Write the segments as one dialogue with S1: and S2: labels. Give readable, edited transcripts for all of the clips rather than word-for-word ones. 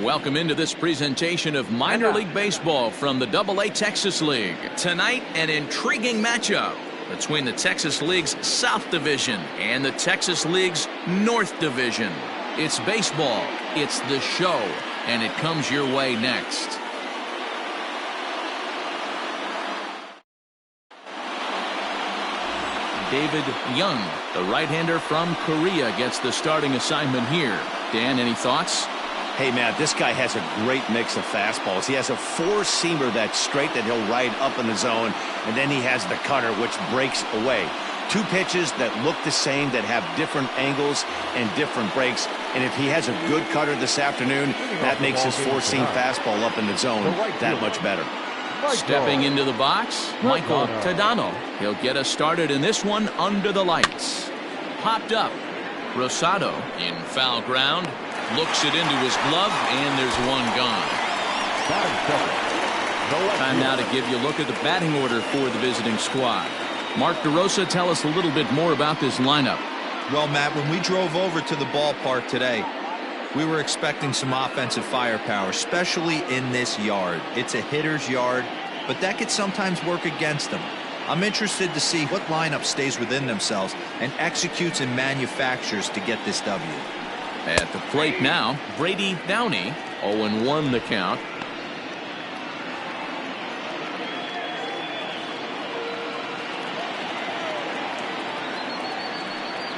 S1: Welcome into this presentation of minor league baseball from the AA Texas League. Tonight, an intriguing matchup between the Texas League's South Division and the Texas League's North Division. It's baseball, it's the show, and it comes your way next. David Young, the right-hander from Korea, gets the starting assignment here. Dan, any thoughts?
S2: Hey, Matt, this guy has a great mix of fastballs. He has a four-seamer that's straight that he'll ride up in the zone, and then he has the cutter, which breaks away. Two pitches that look the same, that have different angles and different breaks. And if he has a good cutter this afternoon, that makes his four-seam fastball up in the zone that much better.
S1: Stepping into the box, Michael Tadano. He'll get us started in this one under the lights. Popped up. Rosado in foul ground. Looks it into his glove, and there's one gone. Time now to give you a look at the batting order for the visiting squad. Mark DeRosa, tell us a little bit more about this lineup.
S3: Well, Matt, when we drove over to the ballpark today, we were expecting some offensive firepower, especially in this yard. It's a hitter's yard, but that could sometimes work against them. I'm interested to see what lineup stays within themselves and executes and manufactures to get this W.
S1: At the plate now, Brady Downey, 0-1 the count.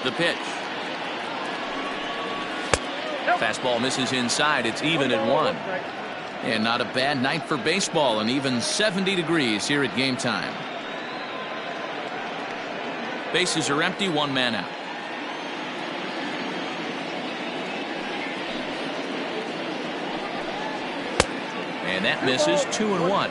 S1: The pitch. Fastball misses inside. It's even at 1. And not a bad night for baseball, and even 70 degrees here at game time. Bases are empty, one man out. And that misses, 2-1.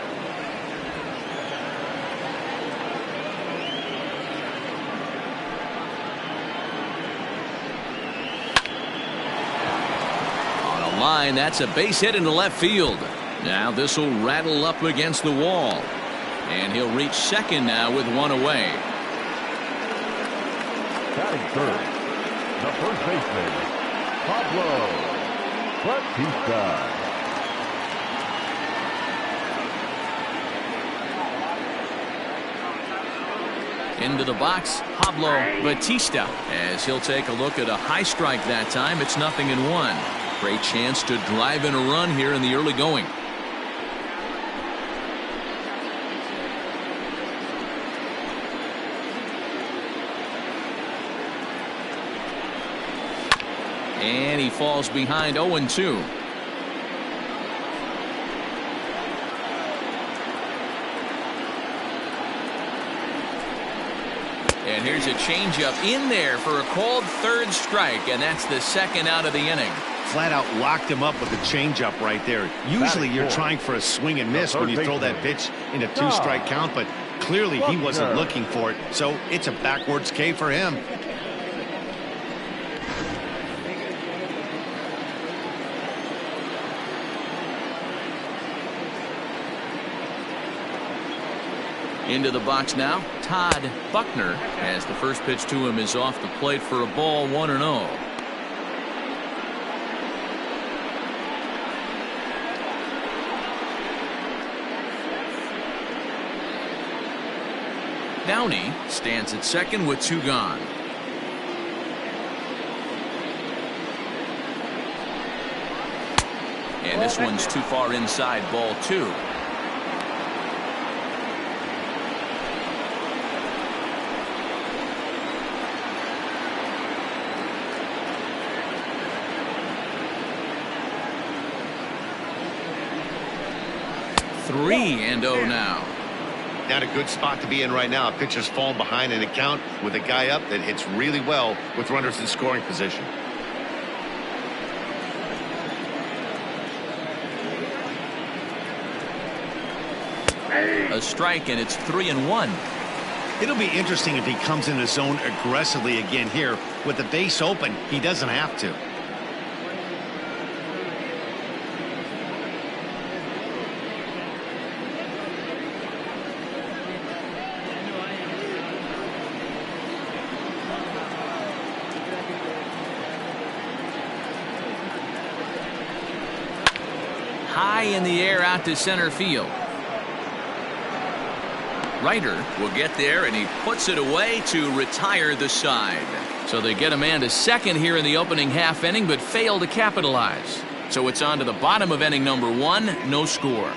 S1: On a line, that's a base hit into left field. Now this will rattle up against the wall. And he'll reach second now with one away.
S4: Batting first, the first baseman, Pablo Batista.
S1: Into the box, Pablo Batista, as he'll take a look at a high strike that time. It's 0-1. Great chance to drive in a run here in the early going. And he falls behind, 0-2. And here's a changeup in there for a called third strike, and that's the second out of the inning.
S2: Flat out locked him up with a changeup right there. Usually you're trying for a swing and miss when you throw that pitch in a two-strike count, but clearly he wasn't looking for it, so it's a backwards K for him.
S1: Into the box now, Todd Buckner, as the first pitch to him is off the plate for a ball, 1-0. Downey stands at second with 2 gone. And this one's too far inside, ball 2. Three and 0 now.
S2: Not a good spot to be in right now. Pitcher's falling behind in a count with a guy up that hits really well with runners in scoring position.
S1: A strike, and it's 3-1.
S2: It'll be interesting if he comes in the zone aggressively again here. With the base open, he doesn't have to.
S1: high in the air out to center field. Ryder will get there, and he puts it away to retire the side. So they get a man to second here in the opening half inning, but fail to capitalize. So it's on to the bottom of inning number 1, no score.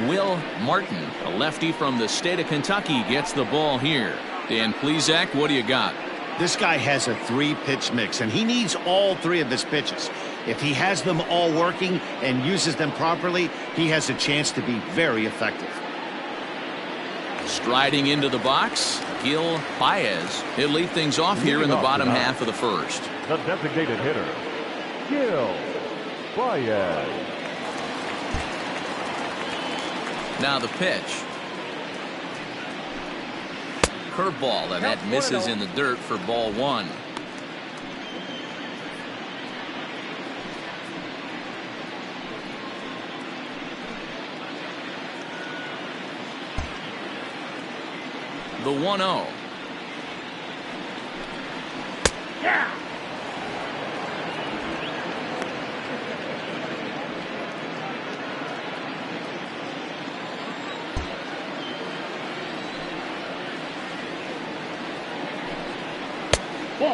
S1: Will Martin, a lefty from the state of Kentucky, gets the ball here. Dan Plesac, what do you got?
S2: This guy has a 3-pitch mix, and he needs all 3 of his pitches. If he has them all working and uses them properly, he has a chance to be very effective.
S1: Striding into the box, Gil Baez. He'll lead things off here in the bottom half of the first.
S4: The designated hitter, Gil Baez.
S1: Now the pitch. Curveball, and that misses in the dirt for ball 1. The 1-0.
S4: Yeah.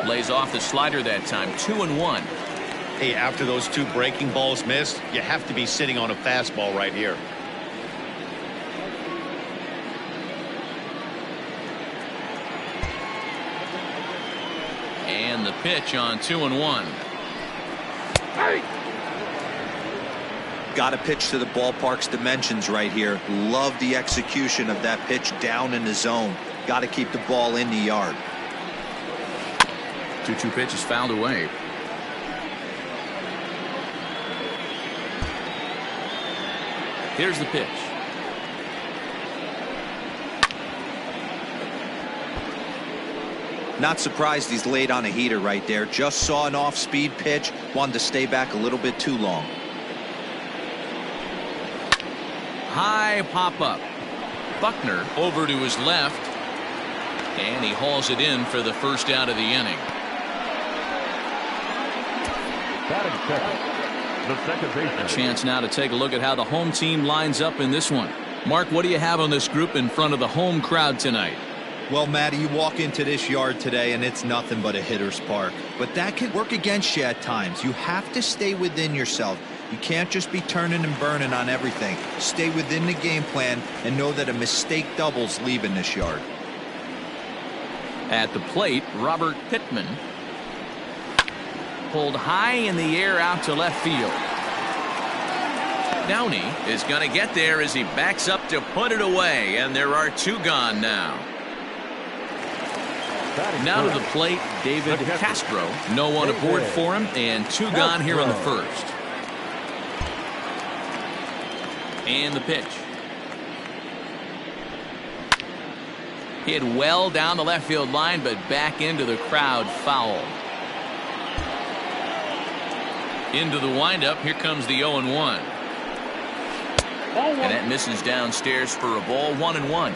S1: Lays off the slider that time. 2-1.
S2: Hey, after those 2 breaking balls missed, you have to be sitting on a fastball right here.
S1: And the pitch on 2-1.
S4: Hey.
S3: Got to pitch to the ballpark's dimensions right here. Love the execution of that pitch down in the zone. Got to keep the ball in the yard.
S1: 2-2 pitch is fouled away. Here's the pitch.
S3: Not surprised he's laid on a heater right there. Just saw an off-speed pitch. Wanted to stay back a little bit too long.
S1: High pop-up. Buckner over to his left. And he hauls it in for the first out of the inning.
S4: Batting second, the second baseman.
S1: A chance now to take a look at how the home team lines up in this one. Mark, what do you have on this group in front of the home crowd tonight?
S3: Well, Matty, you walk into this yard today and it's nothing but a hitter's park. But that can work against you at times. You have to stay within yourself. You can't just be turning and burning on everything. Stay within the game plan and know that a mistake doubles leaving this yard.
S1: At the plate, Robert Pittman. Pulled high in the air out to left field. Downey is going to get there as he backs up to put it away, and there are 2 gone now. Now to the plate, David Castro. No one aboard for him, and 2 gone here in the first. And the pitch. Hit well down the left field line, but back into the crowd, foul. Into the windup, here comes the 0-1. And that misses downstairs for a ball. 1-1.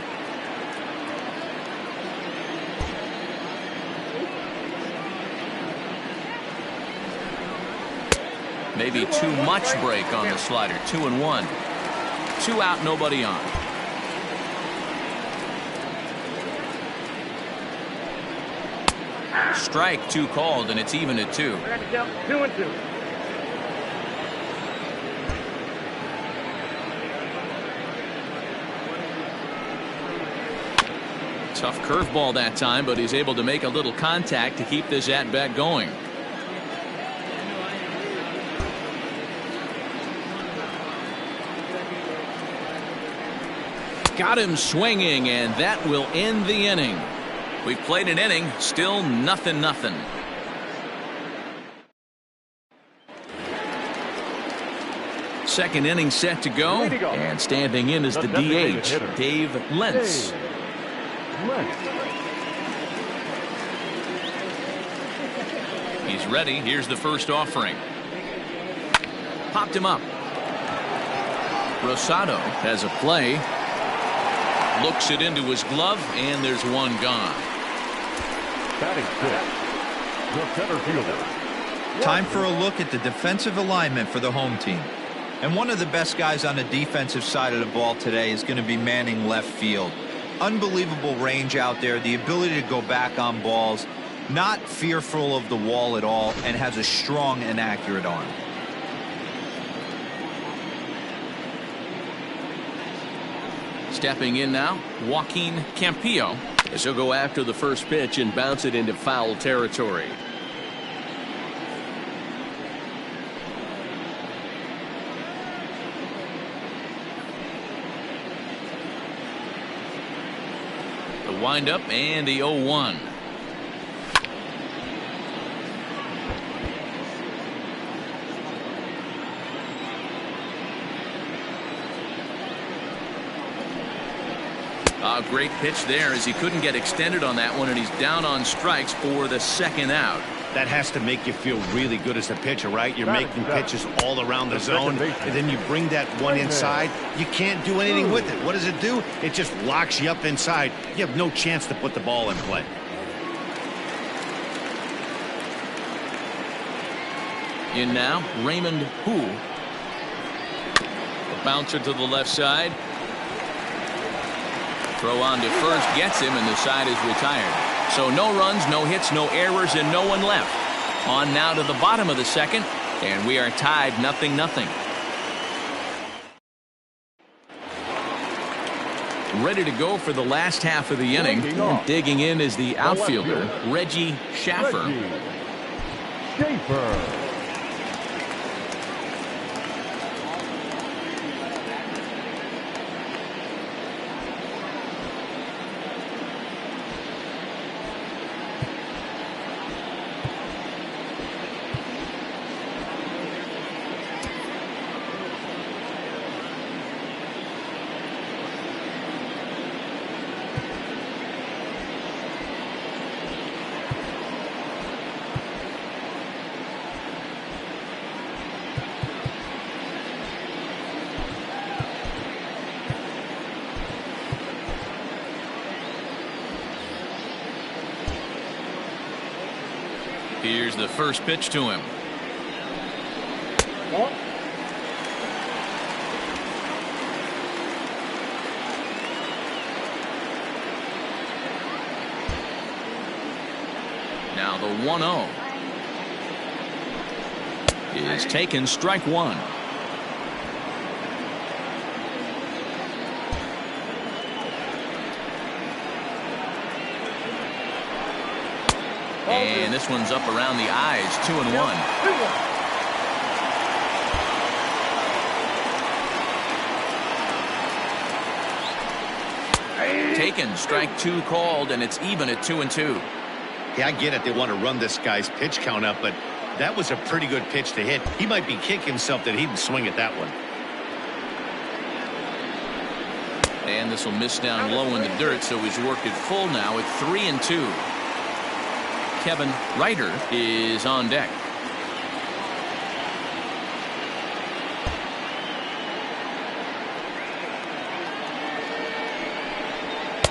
S1: Maybe too much break on the slider. 2-1. 2 out, nobody on. Strike 2 called, and it's even at 2.
S4: 2-2.
S1: Tough curveball that time, but he's able to make a little contact to keep this at-bat going. Got him swinging, and that will end the inning. We've played an inning, still 0-0. Second inning set to go, and standing in is the DH, Dave Lentz. He's ready. Here's the first offering. Popped him up. Rosado has a play. Looks it into his glove, and there's 1 gone.
S4: Batting 6, the center fielder,
S3: Time for a look at the defensive alignment for the home team. And one of the best guys on the defensive side of the ball today is going to be manning left field. Unbelievable range out there, the ability to go back on balls, not fearful of the wall at all, and has a strong and accurate arm.
S1: Stepping in now, Joaquin Campillo, as he'll go after the first pitch and bounce it into foul territory. The windup and the 0-1. A great pitch there as he couldn't get extended on that one, and he's down on strikes for the second out.
S2: That has to make you feel really good as a pitcher, right? You're making pitches all around the zone, and then you bring that one inside. You can't do anything with it. What does it do? It just locks you up inside. You have no chance to put the ball in play.
S1: In now, Raymond Hu. A bouncer to the left side. Throw on to first gets him, and the side is retired. So no runs, no hits, no errors, and no one left. On now to the bottom of the second, and we are tied 0-0. Ready to go for the last half of the inning. Digging in is the outfielder, Reggie Schaffer. Here's the first pitch to him. Now the 1-0 is taken, strike one. And this one's up around the eyes, 2-1. Taken, strike two called, and it's even at 2-2.
S2: Yeah, I get it. They want to run this guy's pitch count up, but that was a pretty good pitch to hit. He might be kicking himself that he didn't swing at that one.
S1: And this will miss down low in the dirt, so he's worked it full now at 3-2. Kevin Ryder is on deck.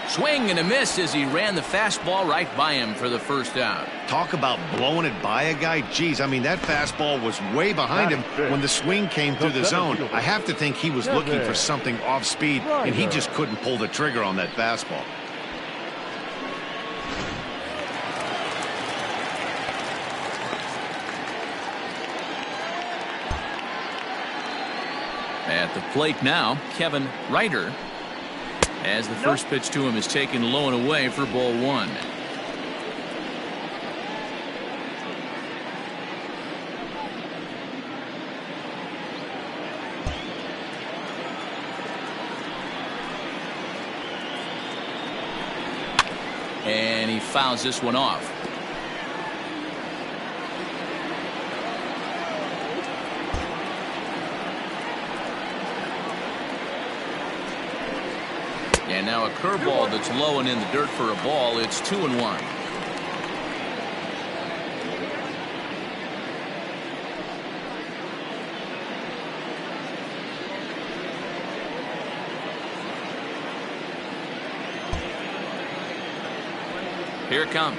S1: Swing and a miss as he ran the fastball right by him for the first out.
S2: Talk about blowing it by a guy. Geez, I mean, that fastball was way behind him when the swing came through the zone. I have to think he was looking for something off speed, and he just couldn't pull the trigger on that fastball.
S1: At the plate now, Kevin Ryder, as the first pitch to him is taken low and away for ball one. And he fouls this one off. And now a curveball that's low and in the dirt for a ball. It's 2-1. Here it comes.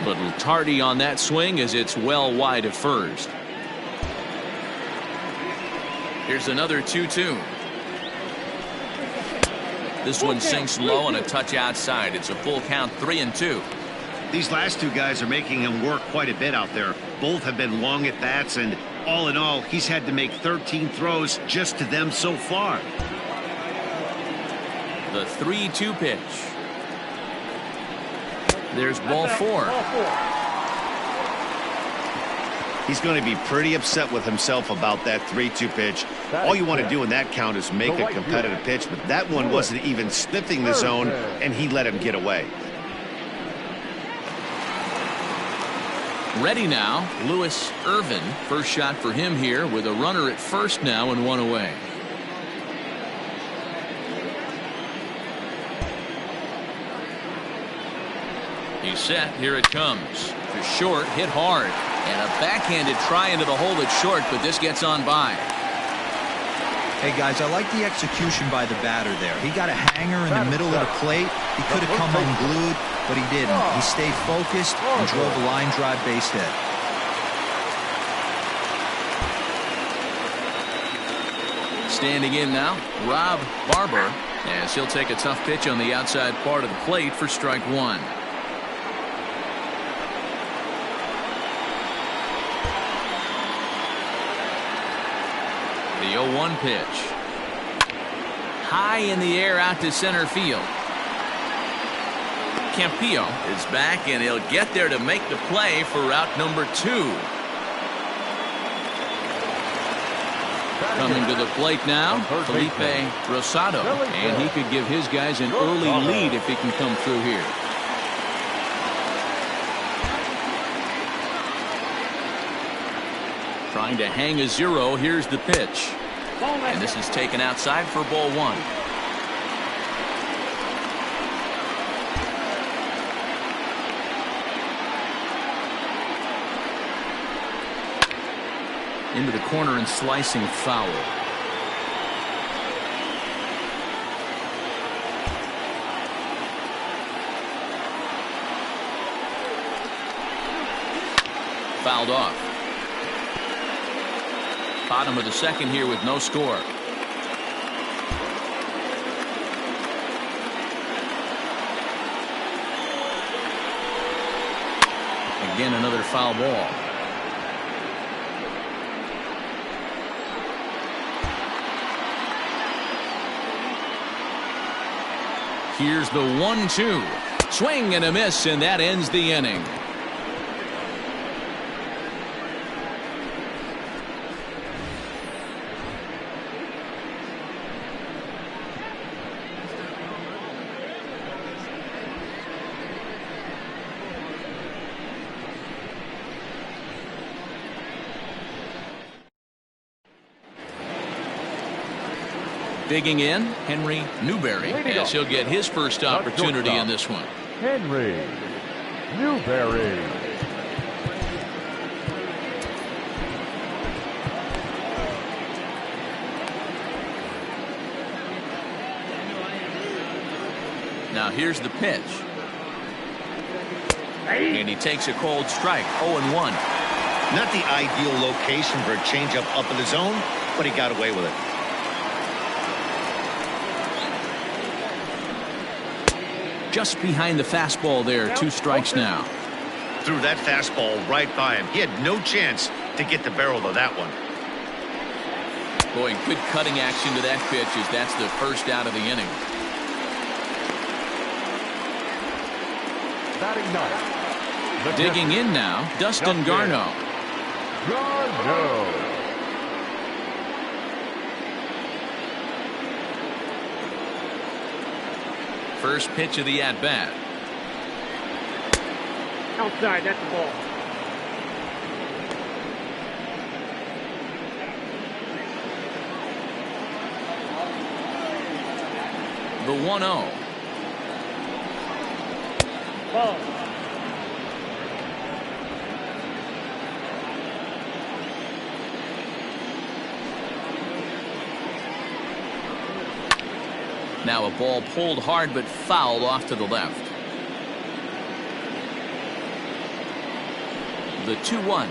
S1: Little tardy on that swing as it's well wide of first. Here's another 2-2. This one sinks low and a touch outside. It's a full count, 3-2.
S2: These last two guys are making him work quite a bit out there. Both have been long at bats, and all in all, he's had to make 13 throws just to them so far.
S1: The 3-2 pitch. There's ball 4.
S2: He's going to be pretty upset with himself about that 3-2 pitch. All you want to do in that count is make a competitive pitch, but that one wasn't even sniffing the zone, and he let him get away.
S1: Ready now, Lewis Irvin. First shot for him here with a runner at first now and one away. He's set. Here it comes. To short, hit hard. And a backhanded try into the hole that's short, but this gets on by.
S3: Hey, guys, I like the execution by the batter there. He got a hanger in the middle of the plate. He could have come unglued, but he didn't. He stayed focused and drove a line drive base hit.
S1: Standing in now, Rob Barber, as he'll take a tough pitch on the outside part of the plate for strike one. The 0-1 pitch. High in the air out to center field. Campillo is back, and he'll get there to make the play for route number 2. Coming to the plate now, Felipe Rosado, and he could give his guys an early lead if he can come through here. Trying to hang a 0. Here's the pitch. And this is taken outside for ball 1. Into the corner and slicing foul. Fouled off. Bottom of the second here with no score. Again, another foul ball. Here's the 1-2. Swing and a miss, and that ends the inning. Digging in, Henry Newberry, as he'll get his first opportunity in this one.
S4: Henry Newberry.
S1: Now here's the pitch. And he takes a cold strike, 0-1.
S2: Not the ideal location for a changeup up in the zone, but he got away with it.
S1: Just behind the fastball there, 2 strikes now.
S2: Threw that fastball right by him. He had no chance to get the barrel of that one.
S1: Boy, good cutting action to that pitch as that's the first out of the inning.
S4: Batting ninth.
S1: Digging in now, Dustin Garneau.
S4: Garneau.
S1: First pitch of the at-bat.
S5: Outside, that's the ball.
S1: The 1-0.
S5: Ball.
S1: Now a ball pulled hard but fouled off to the left. the 2-1.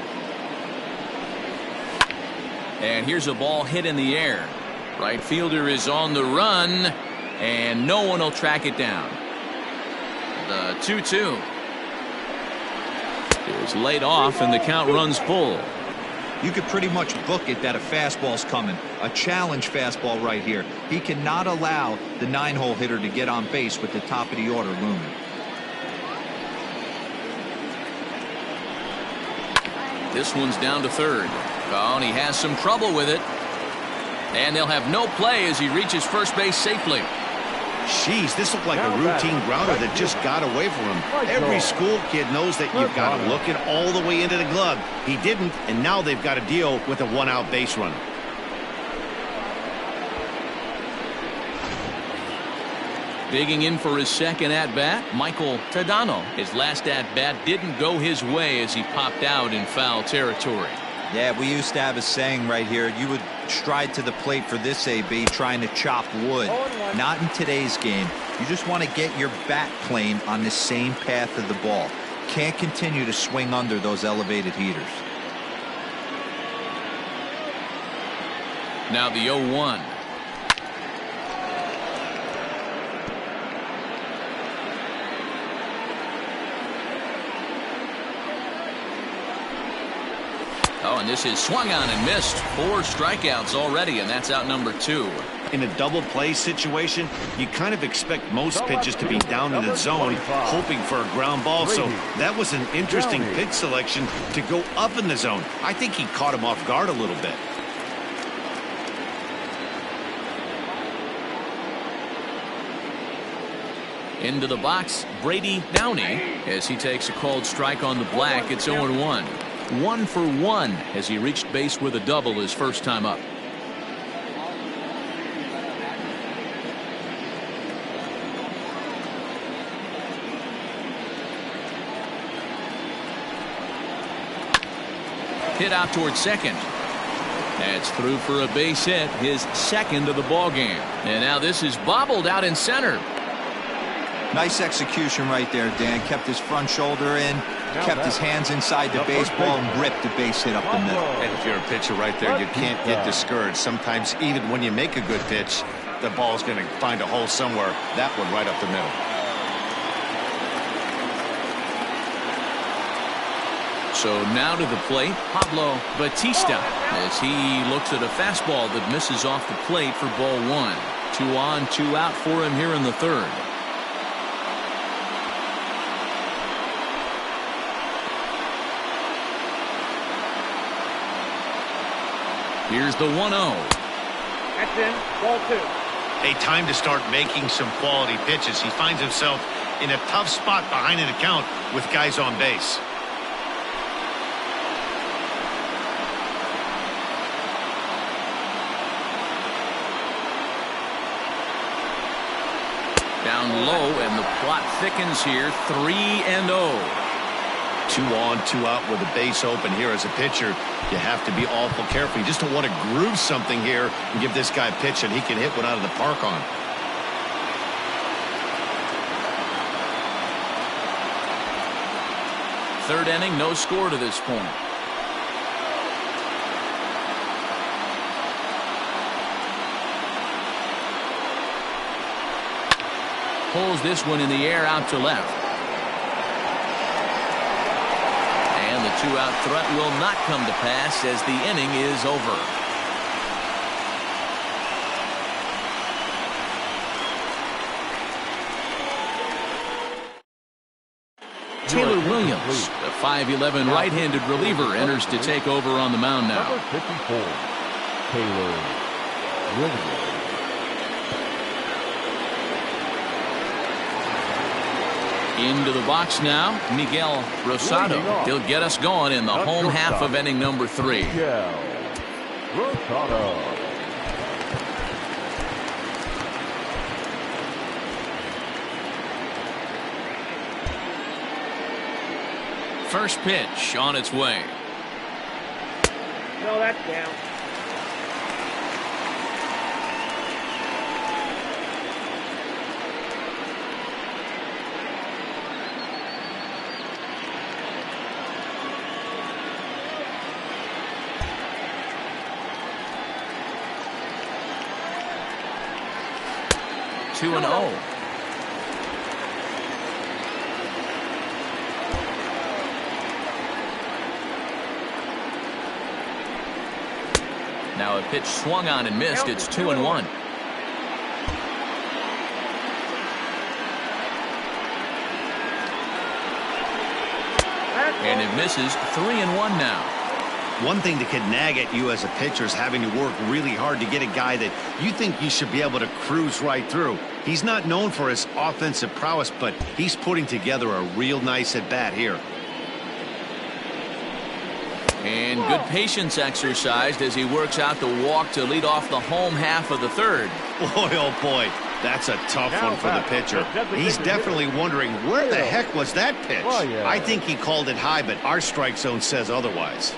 S1: And here's a ball hit in the air. Right fielder is on the run, and no one will track it down. The 2-2 is laid off, and the count runs full.
S3: You could pretty much book it that a fastball's coming. A challenge fastball right here. He cannot allow the 9-hole hitter to get on base with the top of the order looming.
S1: This one's down to third. Oh, and he has some trouble with it. And they'll have no play as he reaches first base safely.
S2: Jeez, this looked like a routine grounder that just got away from him. Every school kid knows that you've got to look it all the way into the glove. He didn't, and now they've got to deal with a 1-out base runner.
S1: Digging in for his second at-bat, Michael Tadano. His last at-bat didn't go his way as he popped out in foul territory.
S3: Yeah, we used to have a saying right here. You would stride to the plate for this AB trying to chop wood. Not in today's game. You just want to get your bat plane on the same path of the ball. Can't continue to swing under those elevated heaters.
S1: Now the 0-1. Oh, and this is swung on and missed. 4 strikeouts already, and that's out number 2.
S2: In a double play situation, you kind of expect most pitches to be down in the zone, hoping for a ground ball. So that was an interesting pitch selection to go up in the zone. I think he caught him off guard a little bit.
S1: Into the box, Brady Downey, as he takes a called strike on the black. It's 0-1. 1 for 1 as he reached base with a double his first time up. Hit out towards second. That's through for a base hit, his second of the ball game. And now this is bobbled out in center.
S3: Nice execution right there, Dan. Kept his front shoulder in, kept his hands inside the baseball, and ripped the base hit up the middle.
S2: And if you're a pitcher right there, you can't get discouraged. Sometimes even when you make a good pitch, the ball's going to find a hole somewhere. That one right up the middle.
S1: So now to the plate, Pablo Batista, as he looks at a fastball that misses off the plate for ball 1. 2 on, 2 out for him here in the third. Here's the 1-0.
S5: That's in. Ball 2.
S2: A time to start making some quality pitches. He finds himself in a tough spot behind an account with guys on base.
S1: Down low, and the plot thickens here. 3-0.
S2: 2 on, 2 out with a base open here as a pitcher. You have to be awful careful. You just don't want to groove something here and give this guy a pitch and he can hit one out of the park on.
S1: Third inning, no score to this point. Pulls this one in the air out to left. And the 2-out threat will not come to pass as the inning is over. Taylor Williams, the 5'11" right-handed reliever, enters to take over on the mound now.
S4: Number 54, Taylor Williams.
S1: Into the box now, Miguel Rosado. He'll get us going in the home half of inning number 3.
S4: Miguel Rosado.
S1: First pitch on its way.
S5: No, that's down.
S1: 2-0. Now a pitch swung on and missed. It's 2-1. And it misses. 3-1 now.
S2: One thing that can nag at you as a pitcher is having to work really hard to get a guy that you think you should be able to cruise right through. He's not known for his offensive prowess, but he's putting together a real nice at-bat here.
S1: And good patience exercised as he works out the walk to lead off the home half of the third.
S2: Boy, oh boy, that's a tough one for the pitcher. He's definitely wondering, where the heck was that pitch? I think he called it high, but our strike zone says otherwise.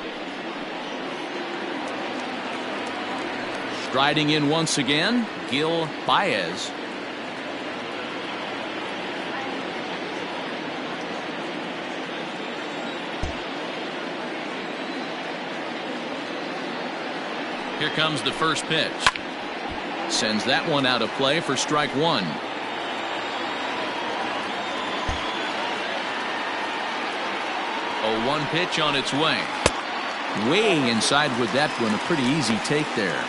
S1: Striding in once again, Gil Baez. Here comes the first pitch. Sends that one out of play for strike one. A 1 pitch on its way. Way inside with that one. A pretty easy take there.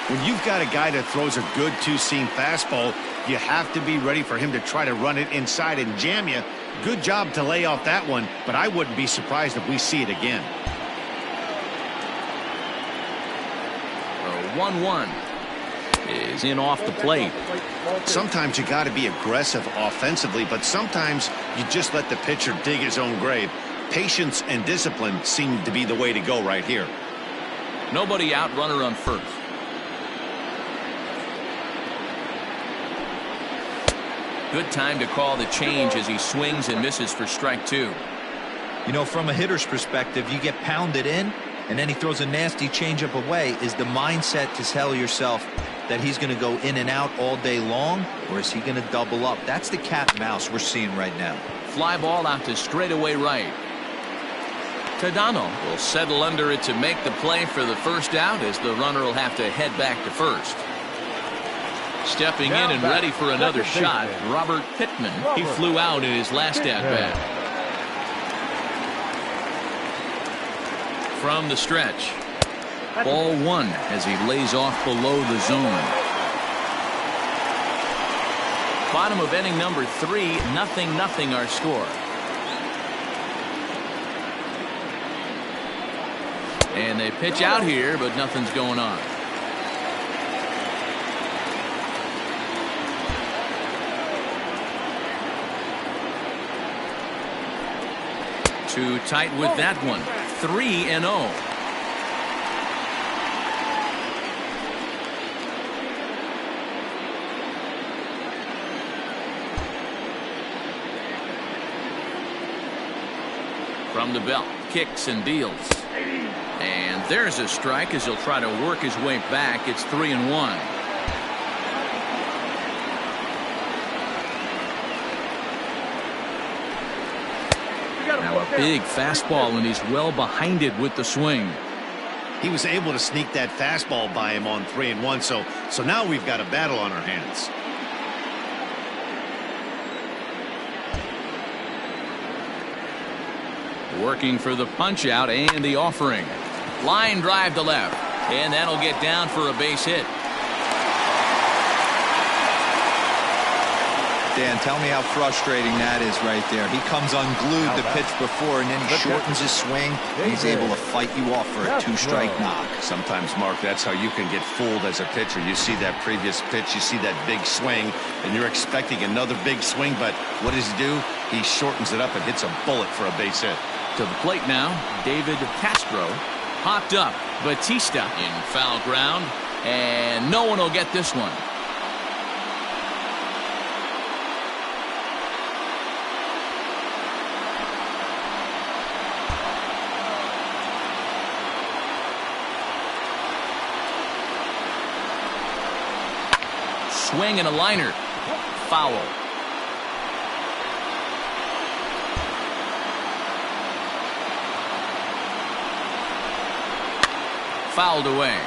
S2: When you've got a guy that throws a good two-seam fastball, you have to be ready for him to try to run it inside and jam you. Good job to lay off that one, but I wouldn't be surprised if we see it again.
S1: 1-1 is in off the plate.
S2: Sometimes you got to be aggressive offensively, but sometimes you just let the pitcher dig his own grave. Patience and discipline seem to be the way to go right here.
S1: Nobody out, runner on first. Good time to call the change as he swings and misses for strike two.
S3: You know, from a hitter's perspective, you get pounded in, and then he throws a nasty changeup away. Is the mindset to tell yourself that he's going to go in and out all day long, or is he going to double up? That's the cat and mouse we're seeing right now.
S1: Fly ball out to straightaway right. Tadano will settle under it to make the play for the first out, as the runner will have to head back to first. Stepping in and ready for another shot, Robert Pittman. He flew out in his last at-bat. From the stretch. Ball one as he lays off below the zone. Bottom of inning number 3, 0-0 our score. And they pitch out here, but nothing's going on. Too tight with that one. 3-0. From the belt, kicks and deals. And there's a strike as he'll try to work his way back. It's 3-1. Now a big fastball, and he's well behind it with the swing.
S2: He was able to sneak that fastball by him on 3-1, so now we've got a battle on our hands.
S1: Working for the punch out and the offering. Line drive to left, and that'll get down for a base hit.
S3: Dan, tell me how frustrating that is right there. He comes unglued the pitch before, and then he shortens his swing, and he's able to fight you off for a 2-strike knock.
S2: Sometimes, Mark, that's how you can get fooled as a pitcher. You see that previous pitch, you see that big swing, and you're expecting another big swing, but what does he do? He shortens it up and hits a bullet for a base hit.
S1: To the plate now, David Castro. Hopped up, Batista in foul ground, and no one will get this one. Swing and a liner. Foul. Fouled away.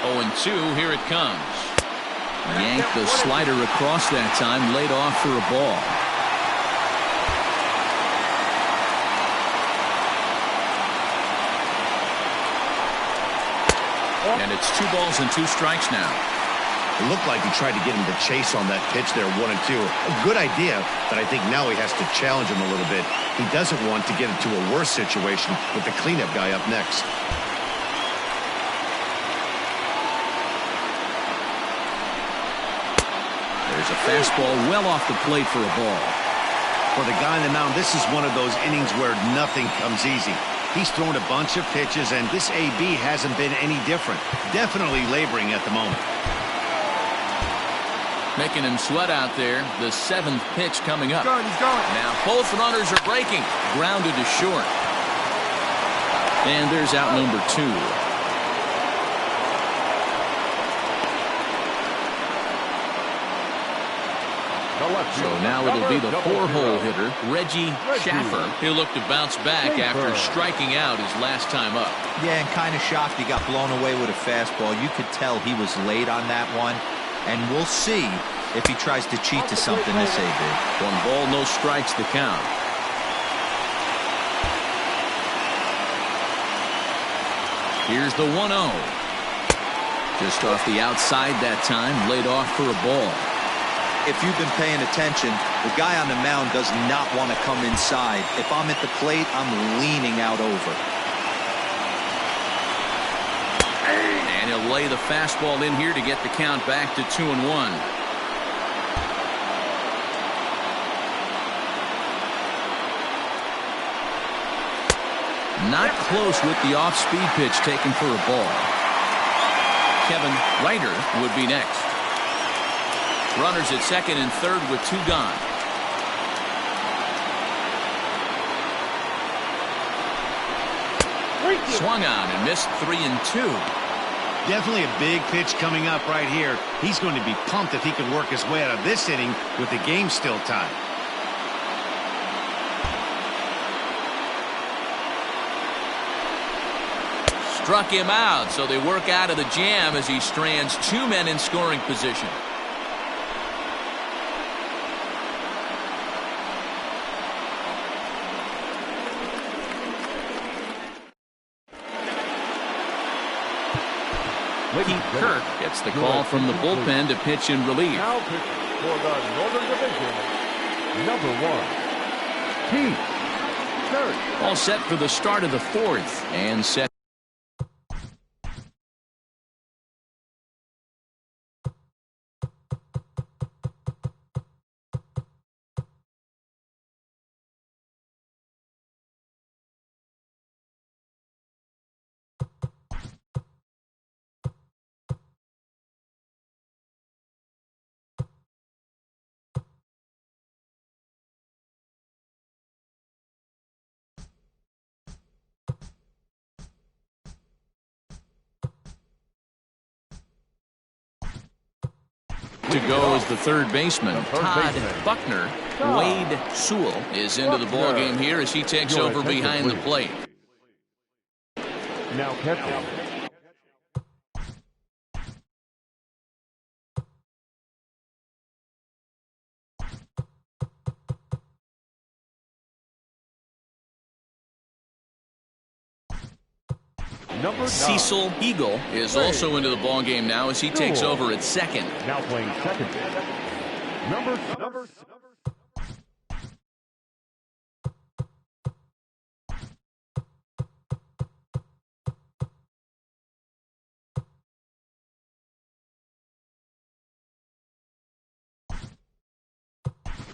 S1: 0-2, here it comes. Yanked the slider across that time, laid off for a ball. And it's 2 balls and 2 strikes now.
S2: It looked like he tried to get him to chase on that pitch there, 1-2. A good idea, but I think now he has to challenge him a little bit. He doesn't want to get into a worse situation with the cleanup guy up next.
S1: There's a fastball well off the plate for a ball.
S2: For the guy on the mound, this is one of those innings where nothing comes easy. He's thrown a bunch of pitches, and this AB hasn't been any different. Definitely laboring at the moment.
S1: Making him sweat out there. The 7th pitch coming up.
S5: He's going.
S1: Now both runners are breaking. Grounded to short. And there's out number 2. So now it'll be the 4-hole hitter, Reggie Schaffer. He'll look to bounce back after striking out his last time up.
S3: Yeah, and kind of shocked he got blown away with a fastball. You could tell he was late on that one. And we'll see if he tries to cheat to something this AB.
S1: 1 ball, no strikes the count. Here's the 1-0. Just off the outside that time, laid off for a ball.
S3: If you've been paying attention, the guy on the mound does not want to come inside. If I'm at the plate, I'm leaning out over.
S1: And he'll lay the fastball in here to get the count back to 2-1. Not close with the off-speed pitch taken for a ball. Kevin Ryder would be next. Runners at second and third with 2 gone. Swung on and missed 3-2.
S2: Definitely a big pitch coming up right here. He's going to be pumped if he can work his way out of this inning with the game still tied.
S1: Struck him out, so they work out of the jam as he strands 2 men in scoring position. Pete Kirk gets the call from the bullpen to pitch in relief.
S4: Now pitching for the Northern Division, number 1, Pete Kirk.
S1: All set for the start of the 4th and set. To go is the third baseman, Todd Buckner. Wade Sewell is into the ball game here as he takes over behind the plate.
S4: Now catching.
S1: Cecil Eagle is also into the ball game now as he takes over at second.
S4: Now playing second. Number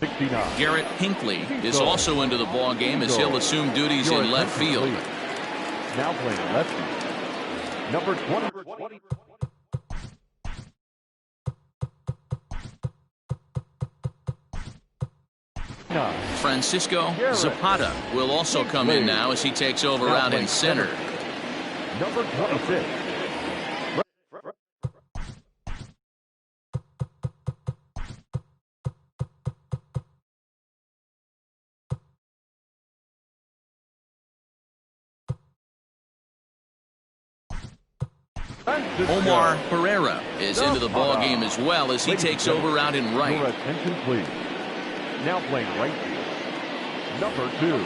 S4: 69.
S1: Garrett Hinckley is also into the ball game as he'll assume duties in left field.
S4: Now playing lefty. Number 20.
S1: Francisco Zapata will also come in now as he takes over out in center.
S4: Number 26.
S1: Omar Pereira is into the ball game as well as he takes over out in right.
S4: Your attention, please. Now playing right field, number 2.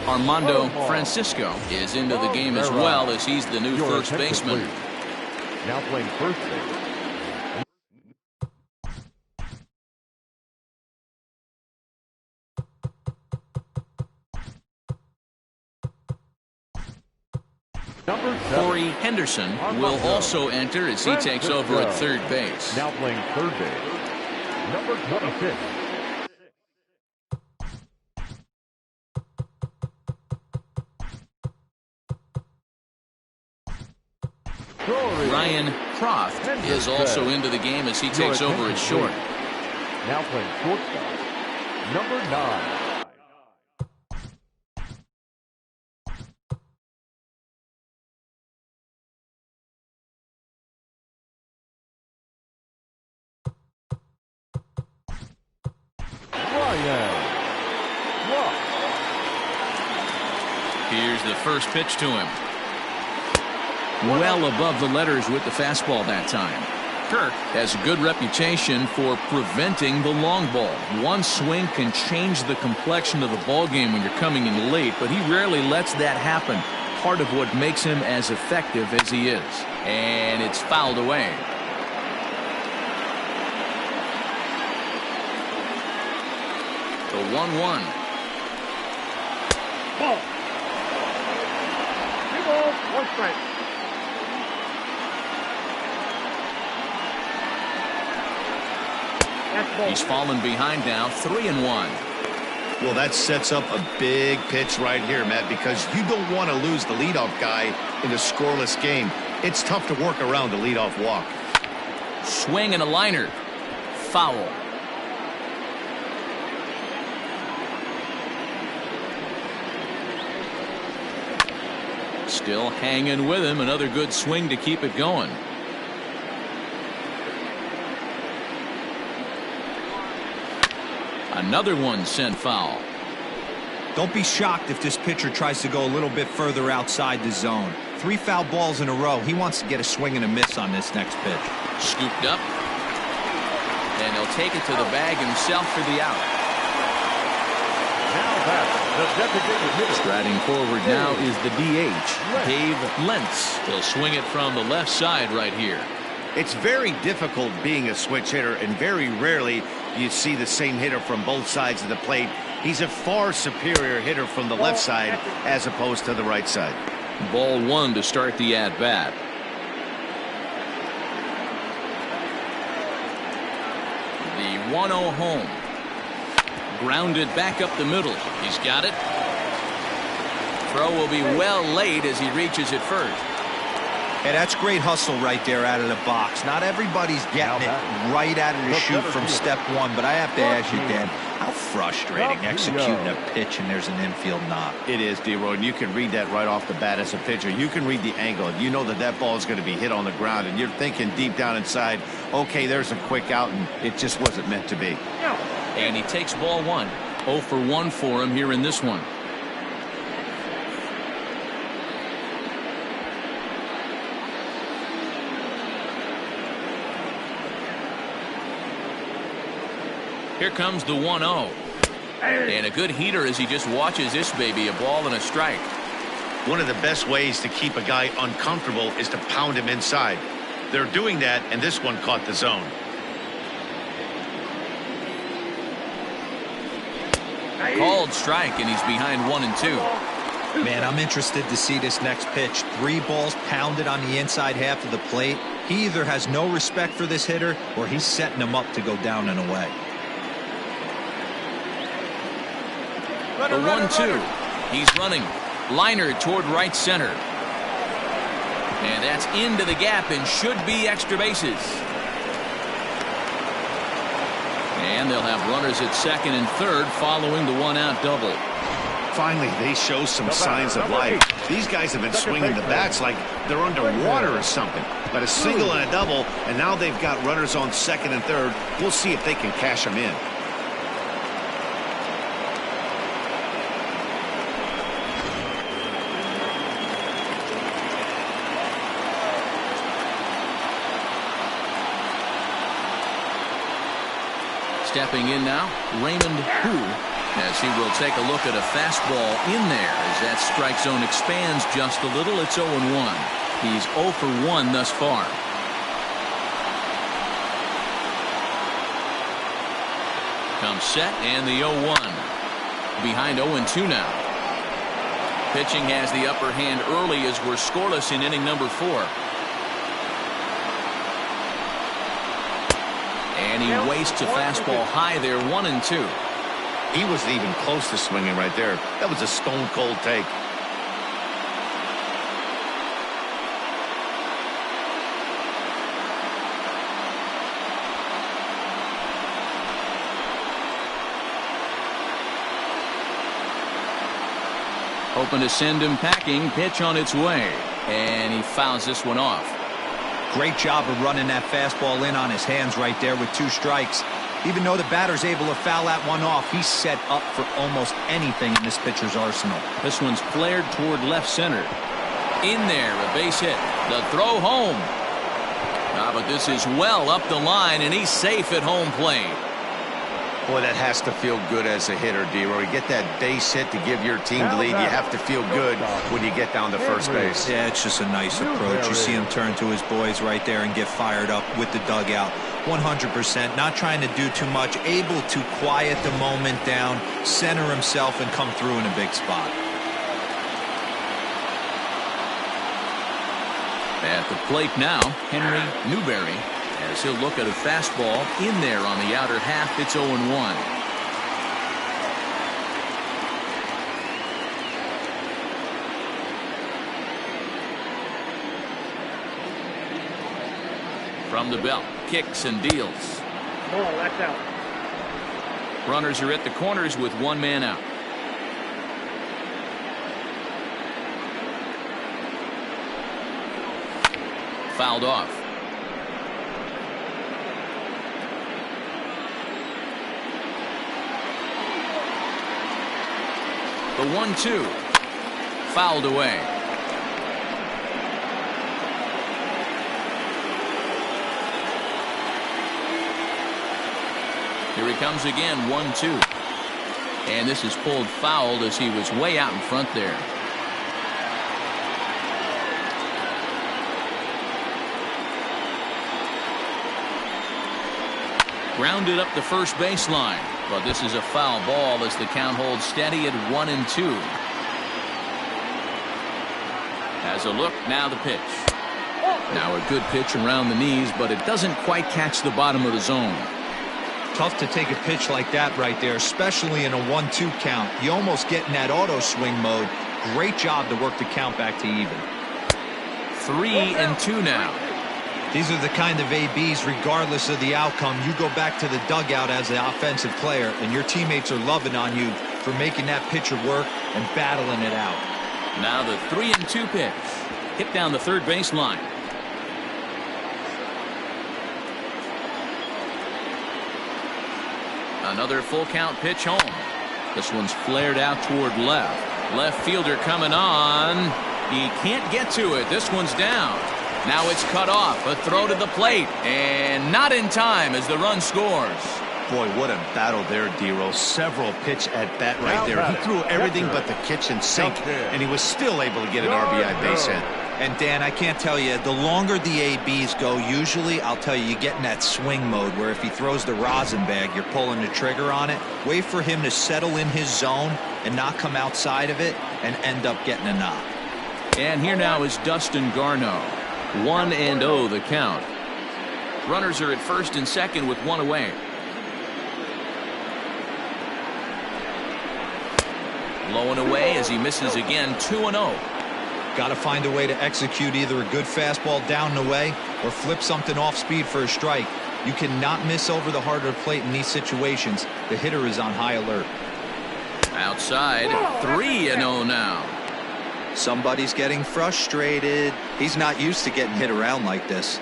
S1: Armando Francisco is into the game as well as he's the new
S4: Your
S1: first
S4: attention,
S1: baseman.
S4: please. Now playing first base. Number 7.
S1: Corey Henderson will also enter as he takes over at third base.
S4: Now playing third base, number 26.
S1: Ryan Croft is also into the game as he takes over at short.
S4: Now playing shortstop, number 9.
S1: Here's the first pitch to him. Well above the letters with the fastball that time. Kirk has a good reputation for preventing the long ball. One swing can change the complexion of the ball game when you're coming in late, but he rarely lets that happen. Part of what makes him as effective as he is. And it's fouled away. The 1-1.
S5: Ball. 3 balls, 1 strike.
S1: He's fallen behind now, 3-1.
S2: Well, that sets up a big pitch right here, Matt, because you don't want to lose the leadoff guy in a scoreless game. It's tough to work around a leadoff walk.
S1: Swing and a liner. Foul. Still hanging with him. Another good swing to keep it going. Another one sent foul.
S3: Don't be shocked if this pitcher tries to go a little bit further outside the zone. 3 foul balls in a row. He wants to get a swing and a miss on this next pitch.
S1: Scooped up. And he'll take it to the bag himself for the out.
S4: Now back, the designated hitter.
S1: Striding forward now is the DH, Dave Lentz. He'll swing it from the left side right here.
S2: It's very difficult being a switch hitter, and very rarely you see the same hitter from both sides of the plate. He's a far superior hitter from the left side as opposed to the right side.
S1: Ball 1 to start the at-bat. The 1-0 home. Grounded back up the middle. He's got it. Throw will be well late as he reaches it first.
S3: Hey, that's great hustle right there out of the box. Not everybody's getting it right out of the chute from step 1, but I have to ask you, Dan, how frustrating executing a pitch and there's an infield knock.
S2: It is, D-Roy, and you can read that right off the bat as a pitcher. You can read the angle. You know that that ball is going to be hit on the ground, and you're thinking deep down inside, okay, there's a quick out, and it just wasn't meant to be.
S1: And he takes ball 1. 0 for 1 for him here in this one. Here comes the 1-0. And a good heater as he just watches this baby, a ball and a strike.
S2: One of the best ways to keep a guy uncomfortable is to pound him inside. They're doing that, and this one caught the zone.
S1: Called strike, and he's behind 1 and 2.
S3: Man, I'm interested to see this next pitch. 3 balls pounded on the inside half of the plate. He either has no respect for this hitter or he's setting him up to go down and away.
S1: The 1-2. He's running. Liner toward right center. And that's into the gap and should be extra bases. And they'll have runners at second and third following the one-out double.
S2: Finally, they show some signs of life. These guys have been swinging the bats like they're underwater or something. But a single and a double, and now they've got runners on second and third. We'll see if they can cash them in.
S1: Stepping in now, Raymond Hu, as he will take a look at a fastball in there as that strike zone expands just a little. It's 0-1. He's 0 for 1 thus far. Comes set and the 0-1. Behind 0-2 now. Pitching has the upper hand early as we're scoreless in inning number 4. And he wastes a fastball high there, 1-2.
S2: He wasn't even close to swinging right there. That was a stone-cold take.
S1: Hoping to send him packing. Pitch on its way. And he fouls this one off.
S3: Great job of running that fastball in on his hands right there with 2 strikes. Even though the batter's able to foul that one off, he's set up for almost anything in this pitcher's arsenal.
S1: This one's flared toward left center. In there, a base hit. The throw home. But this is well up the line, and he's safe at home plate.
S2: Boy, that has to feel good as a hitter, D-Roy. You get that base hit to give your team the lead. You have to feel good when you get down to first base.
S3: Yeah, it's just a nice approach. You see him turn to his boys right there and get fired up with the dugout. 100%, not trying to do too much, able to quiet the moment down, center himself, and come through in a big spot.
S1: At the plate now, Henry Newberry, as he'll look at a fastball in there on the outer half. It's 0-1. From the belt, kicks and deals.
S5: Ball, that's out.
S1: Runners are at the corners with 1 man out. Fouled off. The 1-2 fouled away. Here he comes again, 1-2. And this is pulled fouled as he was way out in front there. Grounded up the first baseline. But this is a foul ball as the count holds steady at 1-2. Has a look, now the pitch. Now a good pitch around the knees, but it doesn't quite catch the bottom of the zone.
S3: Tough to take a pitch like that right there, especially in a 1-2 count. You almost get in that auto swing mode. Great job to work the count back to even.
S1: 3-2 now.
S3: These are the kind of ABs, regardless of the outcome, you go back to the dugout as the offensive player, and your teammates are loving on you for making that pitcher work and battling it out.
S1: Now the 3-2 pitch. Hit down the third baseline. Another full count pitch home. This one's flared out toward left. Left fielder coming on. He can't get to it. This one's down. Now it's cut off. A throw to the plate. And not in time as the run scores.
S2: Boy, what a battle there, D-Roy. Several pitch at bat right there. He threw everything but the kitchen sink, and he was still able to get an RBI base hit.
S3: And Dan, I can't tell you, the longer the ABs go, usually, I'll tell you get in that swing mode where if he throws the rosin bag, you're pulling the trigger on it. Wait for him to settle in his zone and not come outside of it and end up getting a knock.
S1: And here now is Dustin Garneau. 1-0 the count. Runners are at first and second with 1 away. Low and away as he misses again. 2-0.
S3: Got to find a way to execute either a good fastball down and away or flip something off speed for a strike. You cannot miss over the heart of the plate in these situations. The hitter is on high alert.
S1: Outside, 3-0 now.
S3: Somebody's getting frustrated. He's not used to getting hit around like this.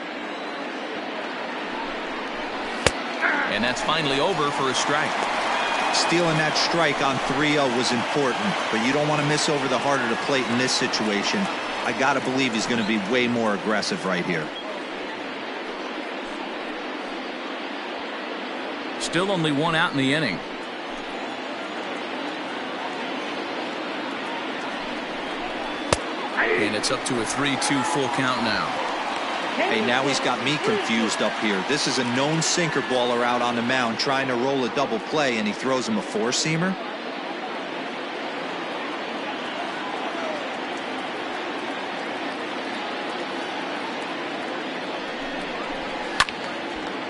S1: And that's finally over for a strike.
S3: Stealing that strike on 3-0 was important, but you don't want to miss over the heart of the plate in this situation. I got to believe he's going to be way more aggressive right here.
S1: Still only one out in the inning. And it's up to a 3-2 full count now.
S3: Hey, now he's got me confused up here. This is a known sinker baller out on the mound trying to roll a double play, and he throws him a four-seamer.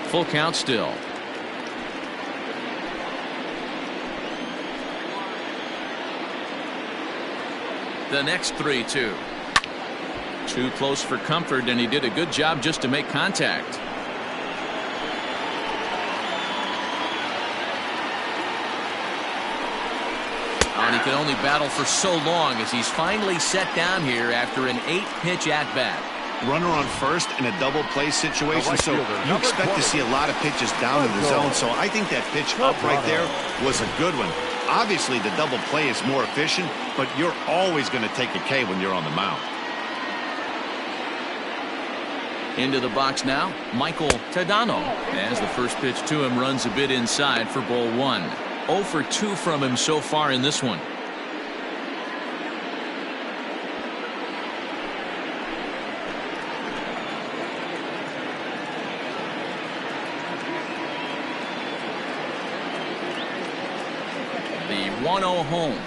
S1: Full count still. The next 3-2. Too close for comfort, and he did a good job just to make contact. And he could only battle for so long as he's finally set down here after an 8-pitch at-bat.
S2: Runner on first in a double play situation, so you expect to see a lot of pitches down in the zone. So I think that pitch up right there was a good one. Obviously, the double play is more efficient, but you're always going to take a K when you're on the mound.
S1: Into the box now, Michael Tadano, as the first pitch to him runs a bit inside for ball 1. 0 for 2 from him so far in this one. The 1-0 home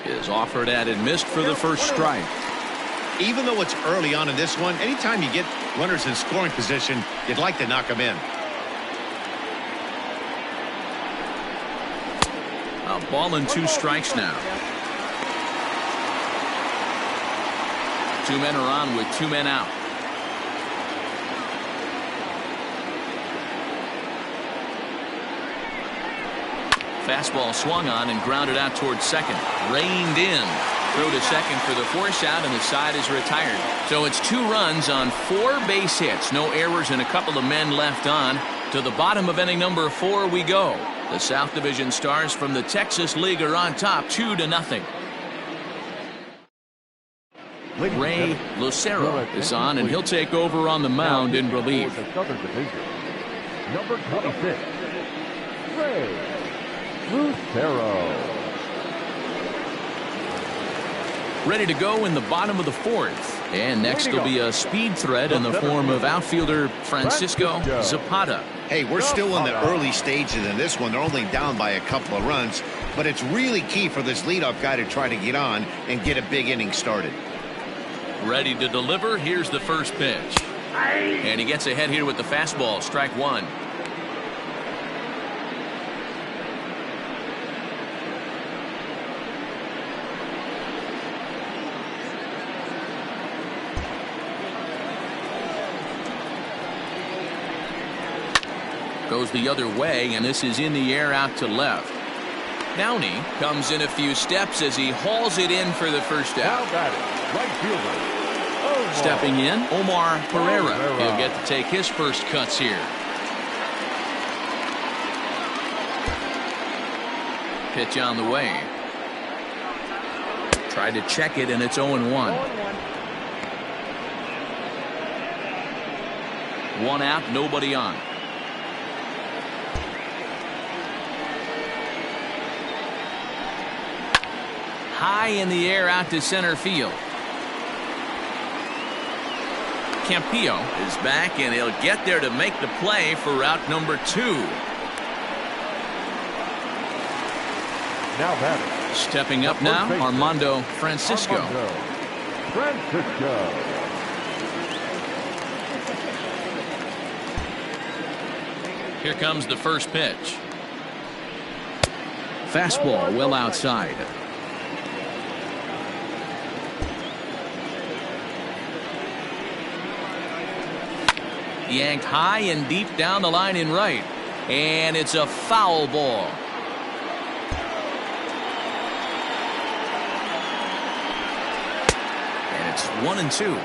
S1: is offered at and missed for the first strike.
S2: Even though it's early on in this one, anytime you get runners in scoring position, you'd like to knock them in.
S1: A ball and 2 strikes now. 2 men are on with 2 men out. Fastball swung on and grounded out towards second. Reined in. Throw to second for the force out, and the side is retired. So it's 2 runs on 4 base hits. No errors and a couple of men left on. To the bottom of inning number 4 we go. The South Division Stars from the Texas League are on top 2-0. Ray Lucero is on, and he'll take over on the mound in relief.
S4: Southern Division, number 26, Ray Lucero.
S1: Ready to go in the bottom of the 4th. And next will be a speed threat in the form of outfielder Francisco Zapata.
S2: Hey, we're still in the early stages in this one. They're only down by a couple of runs, but it's really key for this leadoff guy to try to get on and get a big inning started.
S1: Ready to deliver. Here's the first pitch. And he gets ahead here with the fastball. Strike 1. Goes the other way, and this is in the air out to left. Downey comes in a few steps as he hauls it in for the first out.
S4: Now batting, right fielder, Omar.
S1: Stepping in, Omar Pereira. He'll get to take his first cuts here. Pitch on the way. Tried to check it, and it's 0-1. 1 out, nobody on. High in the air out to center field. Campillo is back, and he'll get there to make the play for route number 2.
S4: Now batting.
S1: Stepping up now, Armando Francisco. Here comes the first pitch. Fastball well outside. Yanked high and deep down the line in right. And it's a foul ball. And it's 1-2.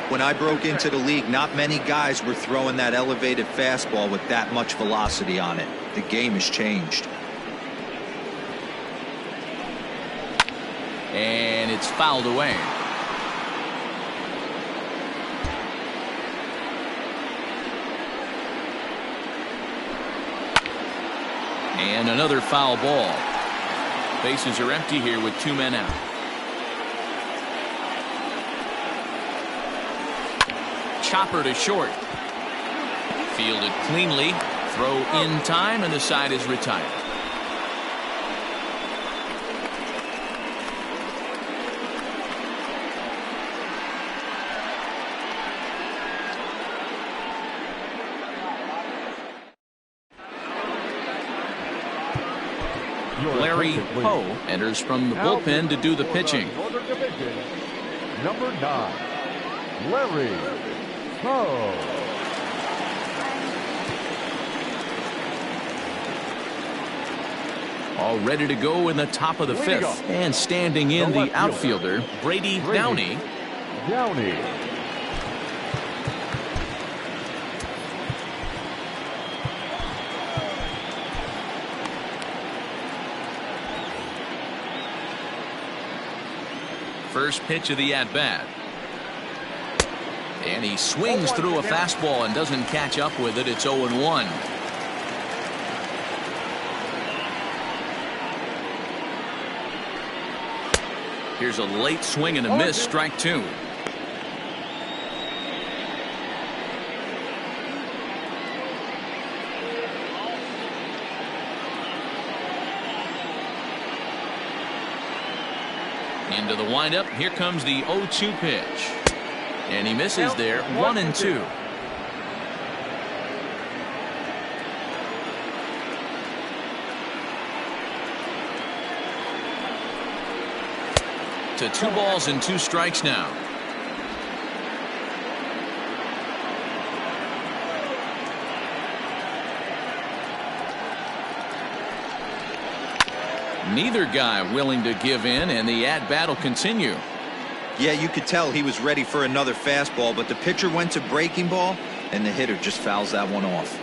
S3: When I broke into the league, not many guys were throwing that elevated fastball with that much velocity on it. The game has changed.
S1: And it's fouled away. And another foul ball. Bases are empty here with 2 men out. Chopper to short. Fielded cleanly. Throw in time, and the side is retired. Larry Poe enters from the bullpen to do the pitching.
S4: Number 9, Larry Poe.
S1: All ready to go in the top of the 5th. And standing in the outfielder, Brady Downey. First pitch of the at-bat. And he swings through a fastball and doesn't catch up with it. It's 0-1. Here's a late swing and a miss, strike 2. Into the windup. Here comes the 0-2 pitch. And he misses there. 1-2. To 2 balls and 2 strikes now. Neither guy willing to give in, and the at-bat will continue.
S3: Yeah, you could tell he was ready for another fastball, but the pitcher went to breaking ball, and the hitter just fouls that one off.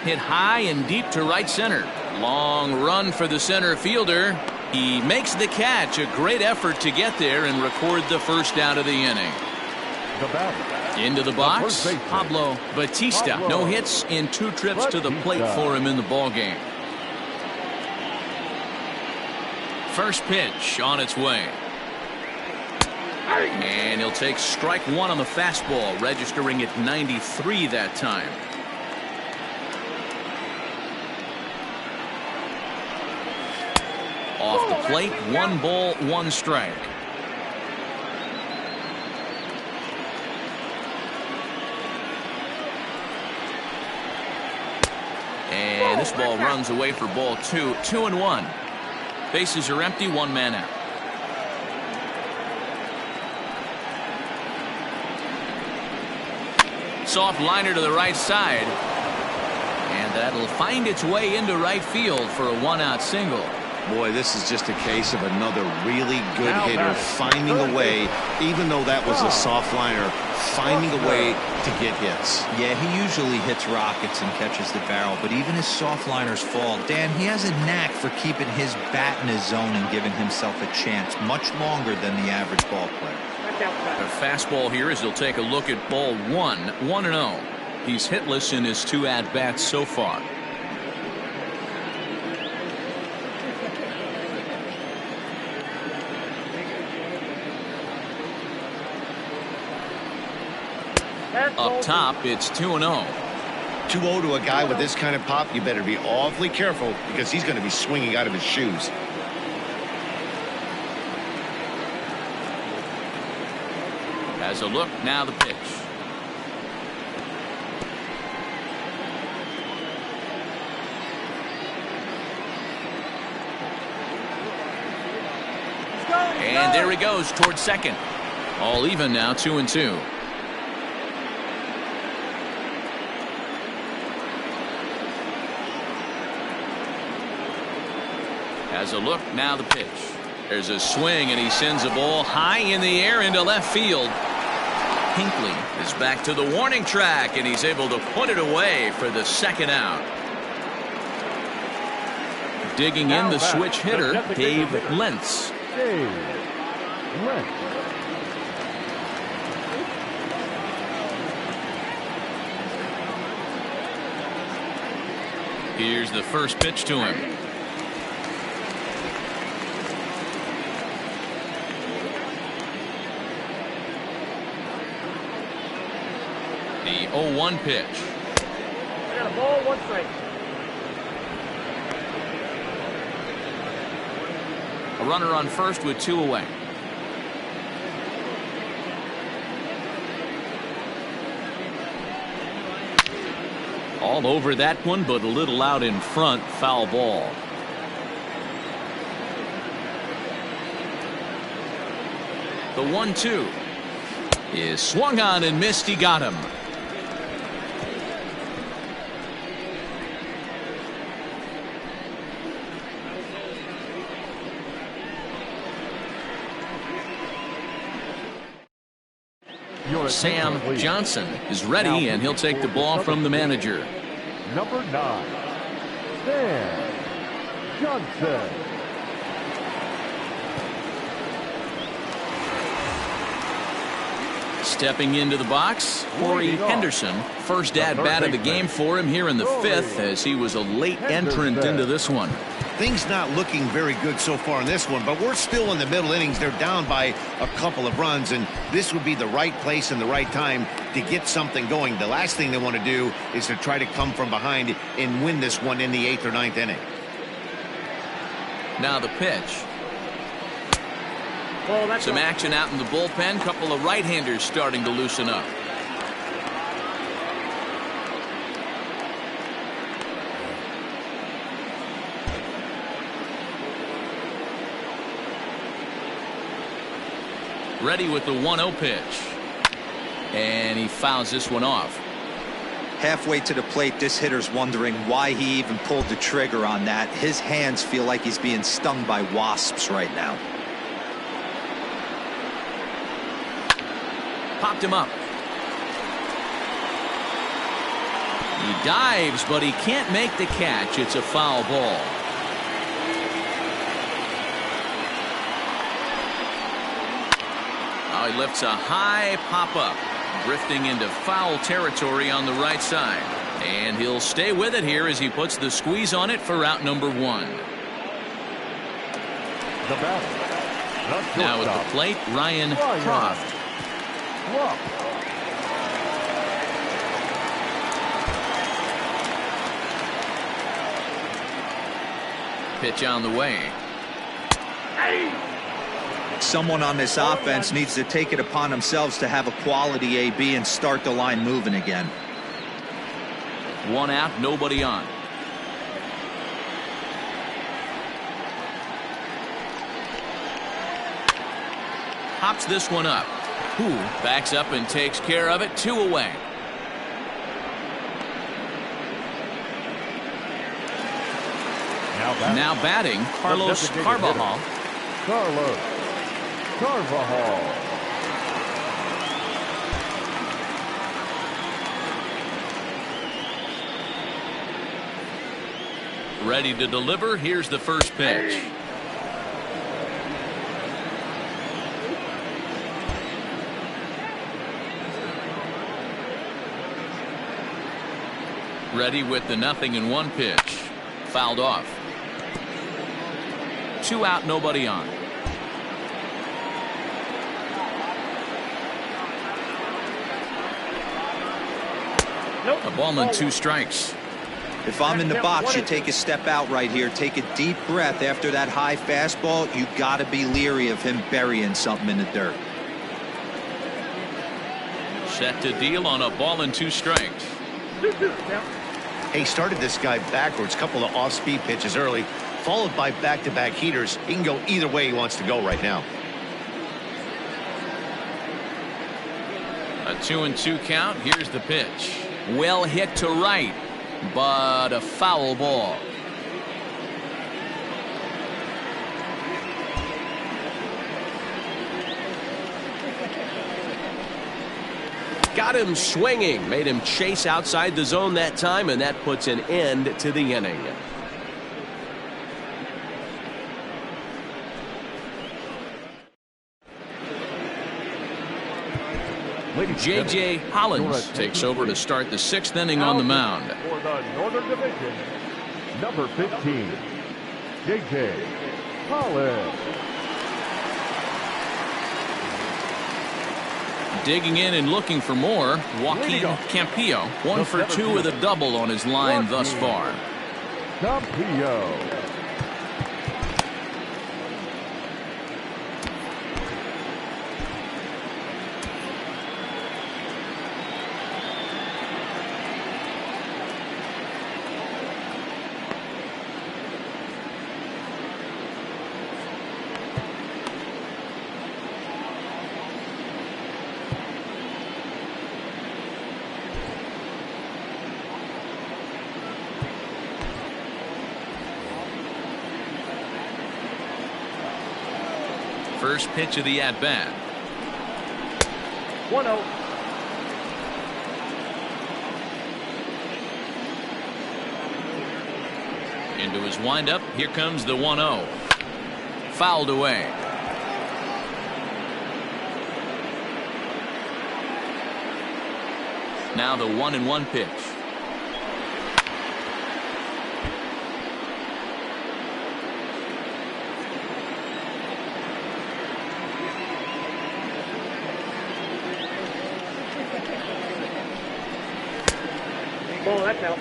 S1: Hit high and deep to right center. Long run for the center fielder. He makes the catch. A great effort to get there and record the first out of the inning. Into the box, Pablo Batista. No hits in 2 trips to the plate for him in the ballgame. First pitch on its way. And he'll take strike 1 on the fastball, registering at 93 that time. Off the plate, 1 ball, 1 strike. And this ball runs away for ball 2. 2-1. Bases are empty, 1 man out. Soft liner to the right side. And that'll find its way into right field for a 1-out single.
S2: Boy, this is just a case of another really good hitter finding a way, even though that was a soft liner, finding a way to get hits.
S3: Yeah, he usually hits rockets and catches the barrel, but even his soft liners fall. Dan, he has a knack for keeping his bat in his zone and giving himself a chance much longer than the average ball player.
S1: A fastball here as he'll take a look at ball 1. 1-0. He's hitless in his 2 at-bats so far. Up top, it's 2-0.
S2: 2-0 to a guy with this kind of pop, you better be awfully careful because he's going to be swinging out of his shoes.
S1: Has a look, now the pitch. And there he goes towards second. All even now, 2-2. Has a look, now the pitch. There's a swing, and he sends a ball high in the air into left field. Hinckley is back to the warning track, and he's able to put it away for the second out. Digging in the switch hitter, Dave Lentz.
S4: Dave Lentz.
S1: Here's the first pitch to him. The 0-1 pitch.
S5: I got a ball, 1 strike.
S1: A runner on first with 2 away. All over that one, but a little out in front. Foul ball. The 1-2 is swung on and missed. He got him. Sam Johnson is ready, and he'll take the ball from the manager.
S4: Number 9, Sam Johnson.
S1: Stepping into the box, Corey Henderson. First at bat of the game for him here in the 5th, as he was a late entrant into this one.
S2: Things not looking very good so far in this one, but we're still in the middle innings. They're down by a couple of runs, and this would be the right place and the right time to get something going. The last thing they want to do is to try to come from behind and win this one in the 8th or 9th inning.
S1: Now the pitch. Some action out in the bullpen. Couple of right-handers starting to loosen up. Ready with the 1-0 pitch. And he fouls this one off.
S3: Halfway to the plate, this hitter's wondering why he even pulled the trigger on that. His hands feel like he's being stung by wasps right now.
S1: Popped him up. He dives, but he can't make the catch. It's a foul ball. He lifts a high pop-up, drifting into foul territory on the right side. And he'll stay with it here as he puts the squeeze on it for out number 1.
S4: The batter.
S1: Now at the plate, Ryan Croft. Pitch on the way.
S3: Someone on this offense needs to take it upon themselves to have a quality AB and start the line moving again.
S1: 1 out, nobody on. Hops this one up. Backs up and takes care of it. 2 away. Now batting, Carlos Carvajal.
S4: Carlos Carvajal.
S1: Ready to deliver. Here's the first pitch. Ready with the 0-1 pitch. Fouled off. 2 out, nobody on. A ball and 2 strikes.
S3: If I'm in the box, you take a step out right here. Take a deep breath after that high fastball. You got to be leery of him burying something in the dirt.
S1: Set to deal on a ball and 2 strikes.
S2: He started this guy backwards, couple of off-speed pitches early, followed by back-to-back heaters. He can go either way he wants to go right now.
S1: A 2-2 count. Here's the pitch. Well hit to right, but a foul ball.
S6: got him swinging, made him chase outside the zone that time, and that puts an end to the inning.
S1: J.J. Hollins takes over to start the 6th inning on the mound.
S4: For the Northern Division, number 15, J.J. Hollins.
S1: Digging in and looking for more, Joaquin Campillo, 1 for 2 with a double on his line thus far.
S4: Campillo.
S1: First pitch of the at-bat.
S5: 1-0.
S1: Into his windup. Here comes the 1-0. Fouled away. Now the 1-1 pitch.
S5: Oh, that's out.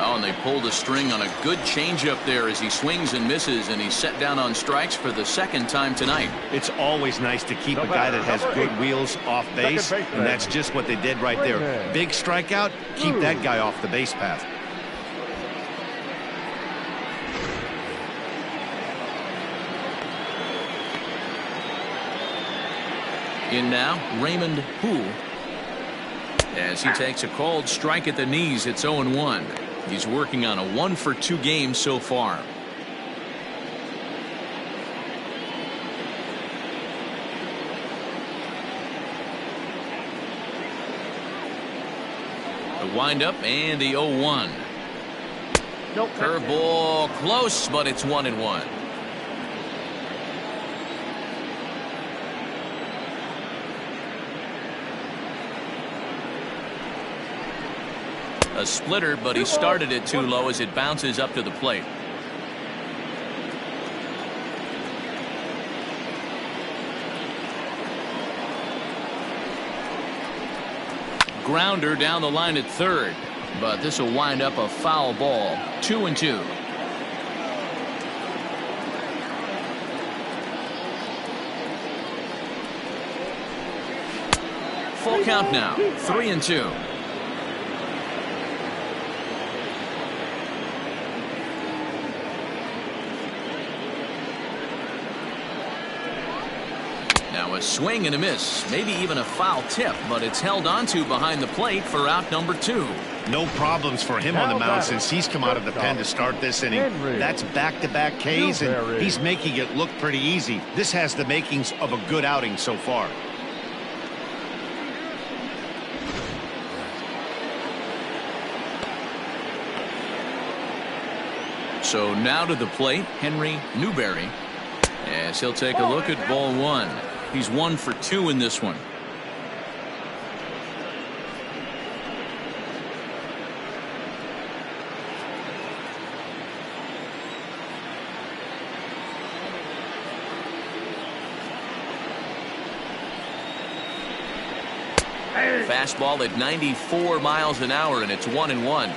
S1: Oh, and they pulled a string on a good changeup there as he swings and misses, and he's set down on strikes for the 2nd time tonight.
S2: It's always nice to keep a guy that has good wheels off base, and that's just what they did right there. Big strikeout, keep that guy off the base path.
S1: In now, Raymond Hu. As he takes a called strike at the knees, it's 0-1. He's working on a 1 for 2 game so far. The windup and the 0-1.
S5: Nope.
S1: Curveball close, but it's 1-1. A splitter, but he started it too low as it bounces up to the plate. Grounder down the line at third, but this will wind up a foul ball. 2-2. Full count now. 3-2. Now a swing and a miss, maybe even a foul tip, but it's held onto behind the plate for out number 2.
S2: No problems for him on the mound since he's come out of the pen to start this inning. That's back-to-back Ks, and he's making it look pretty easy. This has the makings of a good outing so far.
S1: So now to the plate, Henry Newberry, as he'll take a look at ball 1. He's 1 for 2 in this one. Fastball at 94 miles an hour, and it's 1-1.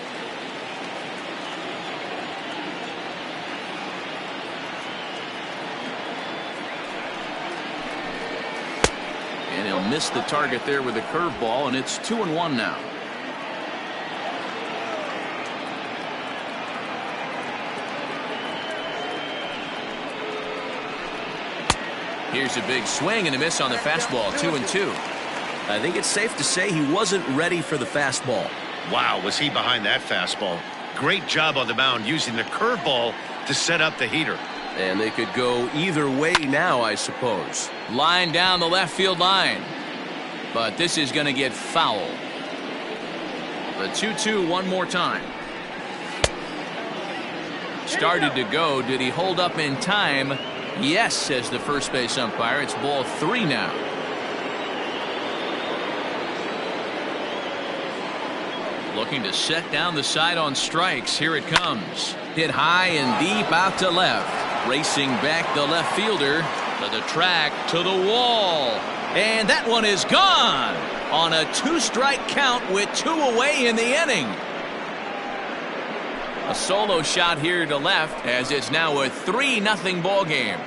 S1: And he'll miss the target there with a curveball, and it's 2-1 now. Here's a big swing and a miss on the fastball. 2-2.
S6: I think it's safe to say he wasn't ready for the fastball.
S2: Wow, was he behind that fastball. Great job on the mound using the curveball to set up the heater.
S6: And they could go either way now, I suppose.
S1: Line down the left field line. But this is going to get foul. The 2-2 one more time. Started to go. Did he hold up in time? Yes, says the first base umpire. It's ball 3 now. Looking to set down the side on strikes. Here it comes. Hit high and deep out to left. Racing back the left fielder to the track, to the wall. And that one is gone on a 2-strike count with 2 away in the inning. A solo shot here to left as it's now a 3-0 ball game.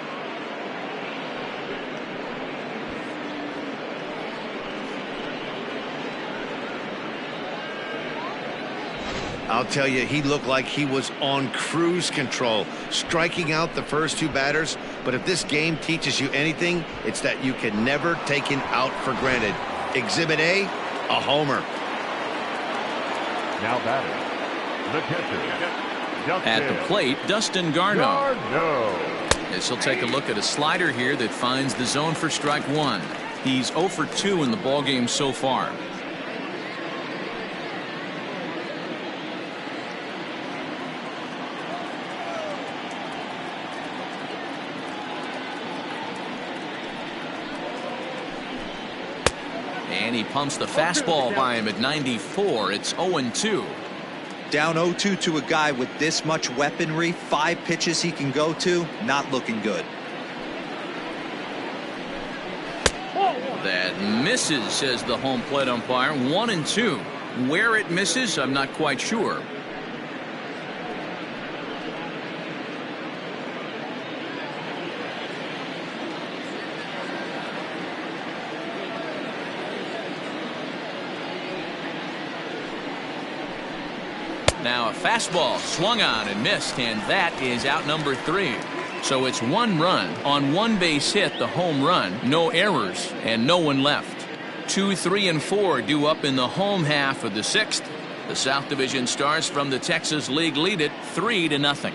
S2: I'll tell you, he looked like he was on cruise control, striking out the first 2 batters. But if this game teaches you anything, it's that you can never take him out for granted. Exhibit A, a homer.
S4: Now batting, the catcher,
S1: At the plate, Dustin Garneau.
S4: Garneau.
S1: As he'll take a look at a slider here that finds the zone for strike 1. He's 0 for 2 in the ballgame so far. And he pumps the fastball by him at 94. It's 0-2.
S3: Down 0-2 to a guy with this much weaponry, 5 pitches he can go to, not looking good.
S1: That misses, says the home plate umpire. 1-2. Where it misses, I'm not quite sure. Now a fastball swung on and missed, and that is out number 3. So it's 1 run on 1 base hit, the home run, no errors, and no one left. 2, 3, and 4 due up in the home half of the 6th. The South Division Stars from the Texas League lead it 3-0.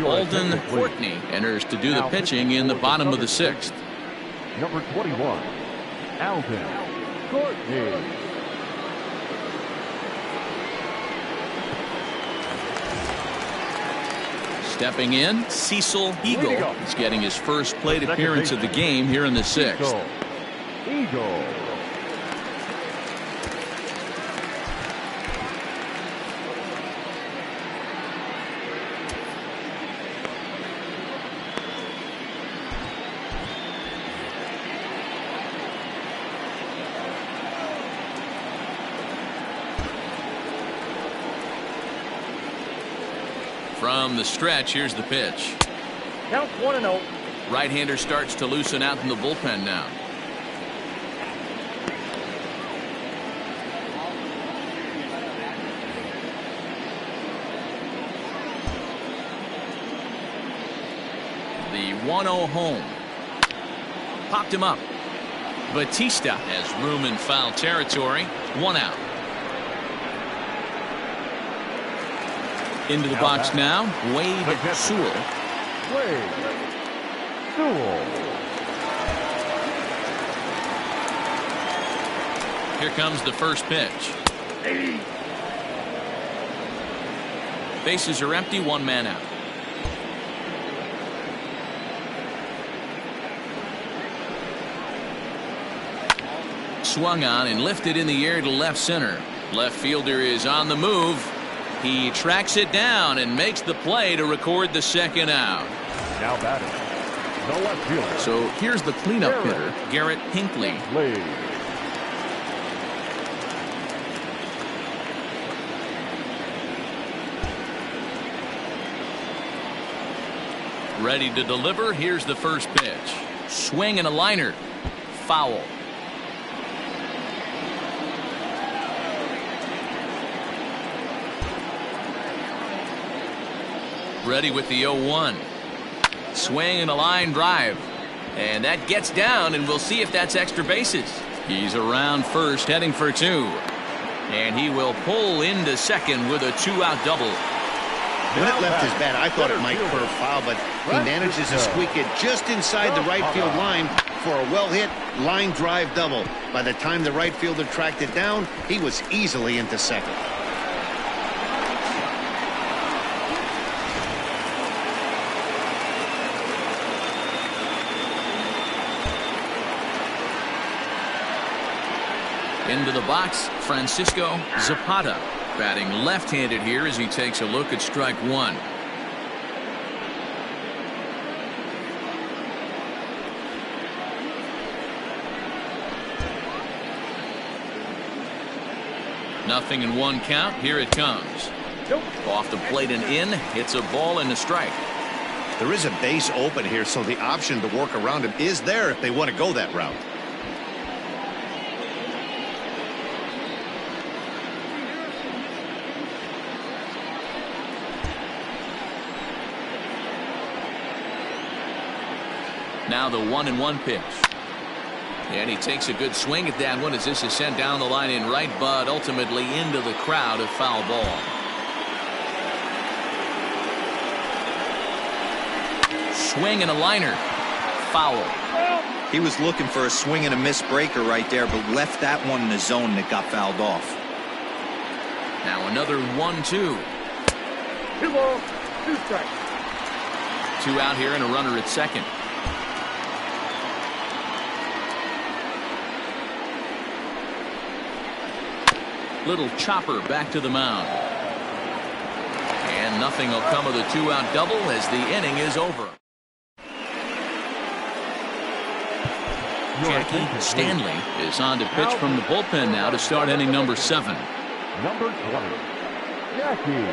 S1: Alden Courtney enters to do the pitching in the bottom of the 6th.
S4: Number 21, Alden Courtney.
S1: Stepping in, Cecil Eagle. He's getting his first plate appearance of the game here in the 6th.
S4: Eagle.
S1: From the stretch, here's the pitch.
S5: Count 1-0.
S1: Right-hander starts to loosen out in the bullpen now. The 1-0 home. Popped him up. Batista has room in foul territory. 1 out. Into the box now, Wade Sewell.
S4: Wade Sewell.
S1: Here comes the first pitch. Bases are empty, 1 man out. Swung on and lifted in the air to left center. Left fielder is on the move. He tracks it down and makes the play to record the 2nd out.
S4: Now batting, the left fielder.
S1: So here's the cleanup hitter, Garrett Hinckley. Ready to deliver. Here's the first pitch. Swing and a liner. Foul. Ready with the 0-1. Swing and a line drive. And that gets down, and we'll see if that's extra bases. He's around first, heading for two. And he will pull into second with a 2-out double.
S2: When it left his bat, I thought it might curve foul, but he manages to squeak it just inside the right field line for a well-hit line drive double. By the time the right fielder tracked it down, he was easily into second.
S1: Into the box, Francisco Zapata, batting left-handed here as he takes a look at strike one. Nothing in one count. Here it comes. Off the plate and in. It's a ball and a strike.
S2: There is a base open here, so the option to work around him is there if they want to go that route.
S1: Now the 1-1 pitch. And he takes a good swing at that one as this is sent down the line in right, but ultimately into the crowd, a foul ball. Swing and a liner. Foul.
S3: He was looking for a swing and a miss breaker right there, but left that one in the zone that got fouled off.
S1: Now another 1-2.
S5: 2 balls, 2 strikes.
S1: 2 out here and a runner at second. Little chopper back to the mound. And nothing will come of the 2-out double as the inning is over. Jackie Stanley is on to pitch from the bullpen now to start inning number 7.
S4: Number 20, Jackie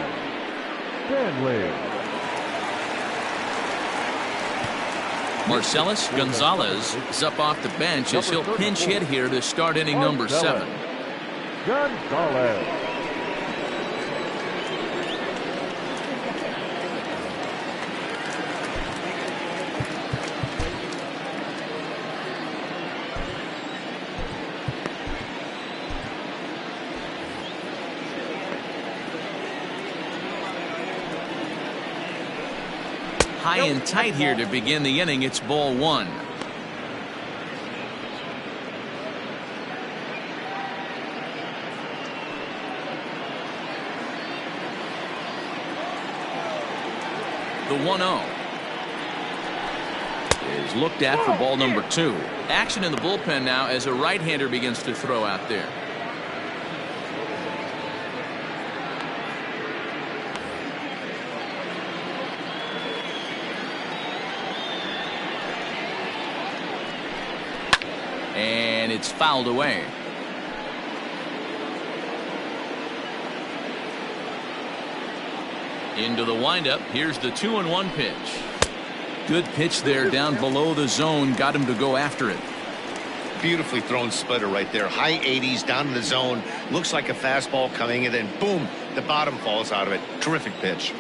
S4: Stanley.
S1: Marcellus Gonzalez is up off the bench as he'll pinch hit here to start inning number 7.
S4: Gonzalez.
S1: High and tight here to begin the inning. It's ball 1. The 1-0 is looked at for ball number 2. Action in the bullpen now as a right-hander begins to throw out there. And it's fouled away. Into the windup. Here's the 2-1 pitch. Good pitch there down below the zone. Got him to go after it.
S2: Beautifully thrown splitter right there. High 80s down in the zone. Looks like a fastball coming, and then boom, the bottom falls out of it. Terrific pitch.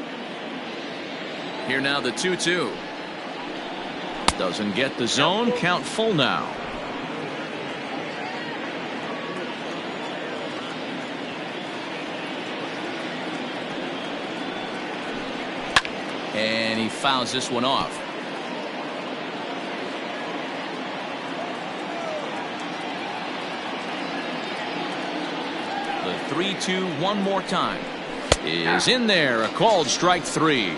S1: Here now the 2-2. Doesn't get the zone. Count full now. And he fouls this one off. The 3-2 one more time is in there. A called strike 3.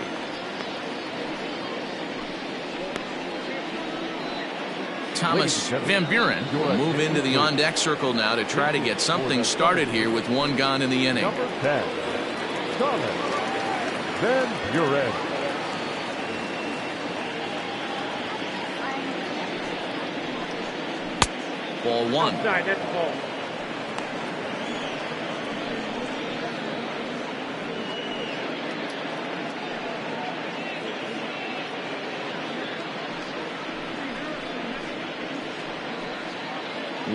S1: Thomas Van Buren will move into the on-deck circle now to try to get something started here with 1 gone in the inning.
S4: Number 10, Thomas Van Buren.
S1: Ball 1.
S5: Outside, that's the ball.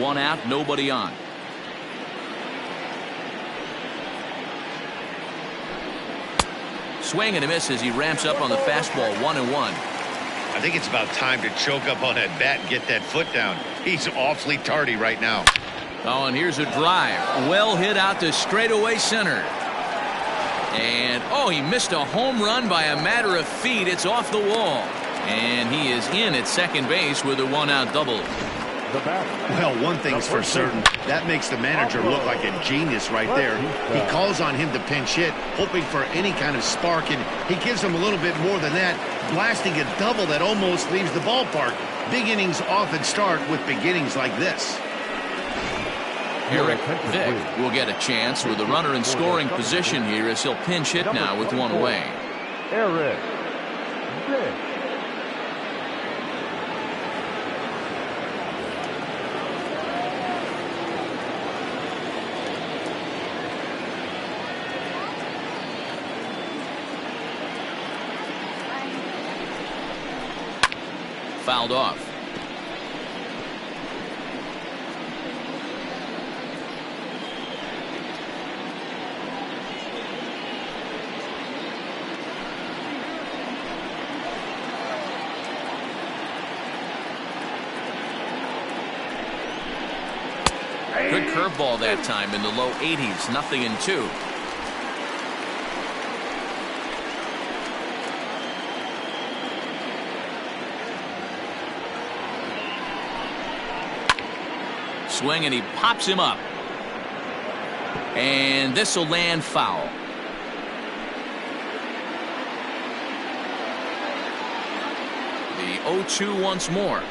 S1: One out, nobody on. Swing and a miss as he ramps up on the fastball. 1-1.
S2: I think it's about time to choke up on that bat and get that foot down. He's awfully tardy right now.
S1: Oh, and here's a drive. Well hit out to straightaway center. And, oh, he missed a home run by a matter of feet. It's off the wall. And he is in at second base with a one-out double.
S2: Well, one thing's for certain. That makes the manager look like a genius right there. He calls on him to pinch hit, hoping for any kind of spark, and he gives him a little bit more than that, blasting a double that almost leaves the ballpark. Big innings often start with beginnings like this.
S1: Eric Vick will get a chance with a runner in scoring position here as he'll pinch hit now with one away.
S4: Eric Vick.
S1: Fouled off. Good curveball that time in the low 80s. 0-2. Swing, and he pops him up. And this will land foul. The 0-2 once more.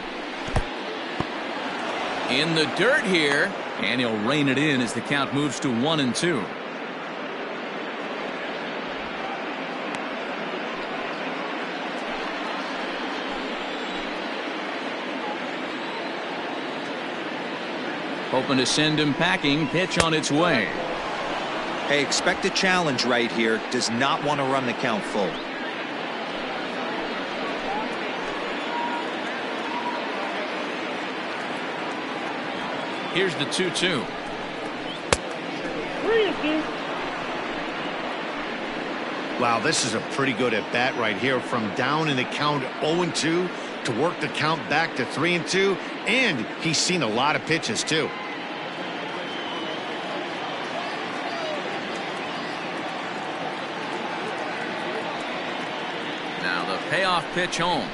S1: In the dirt here. And he'll rein it in as the count moves to 1-2. Hoping to send him packing. Pitch on its way.
S3: Hey, expect a challenge right here. Does not want to run the count full.
S1: Here's the 2-2.
S2: Wow, this is a pretty good at bat right here. From down in the count 0-2 to work the count back to 3-2, and he's seen a lot of pitches too.
S1: Now the payoff pitch home.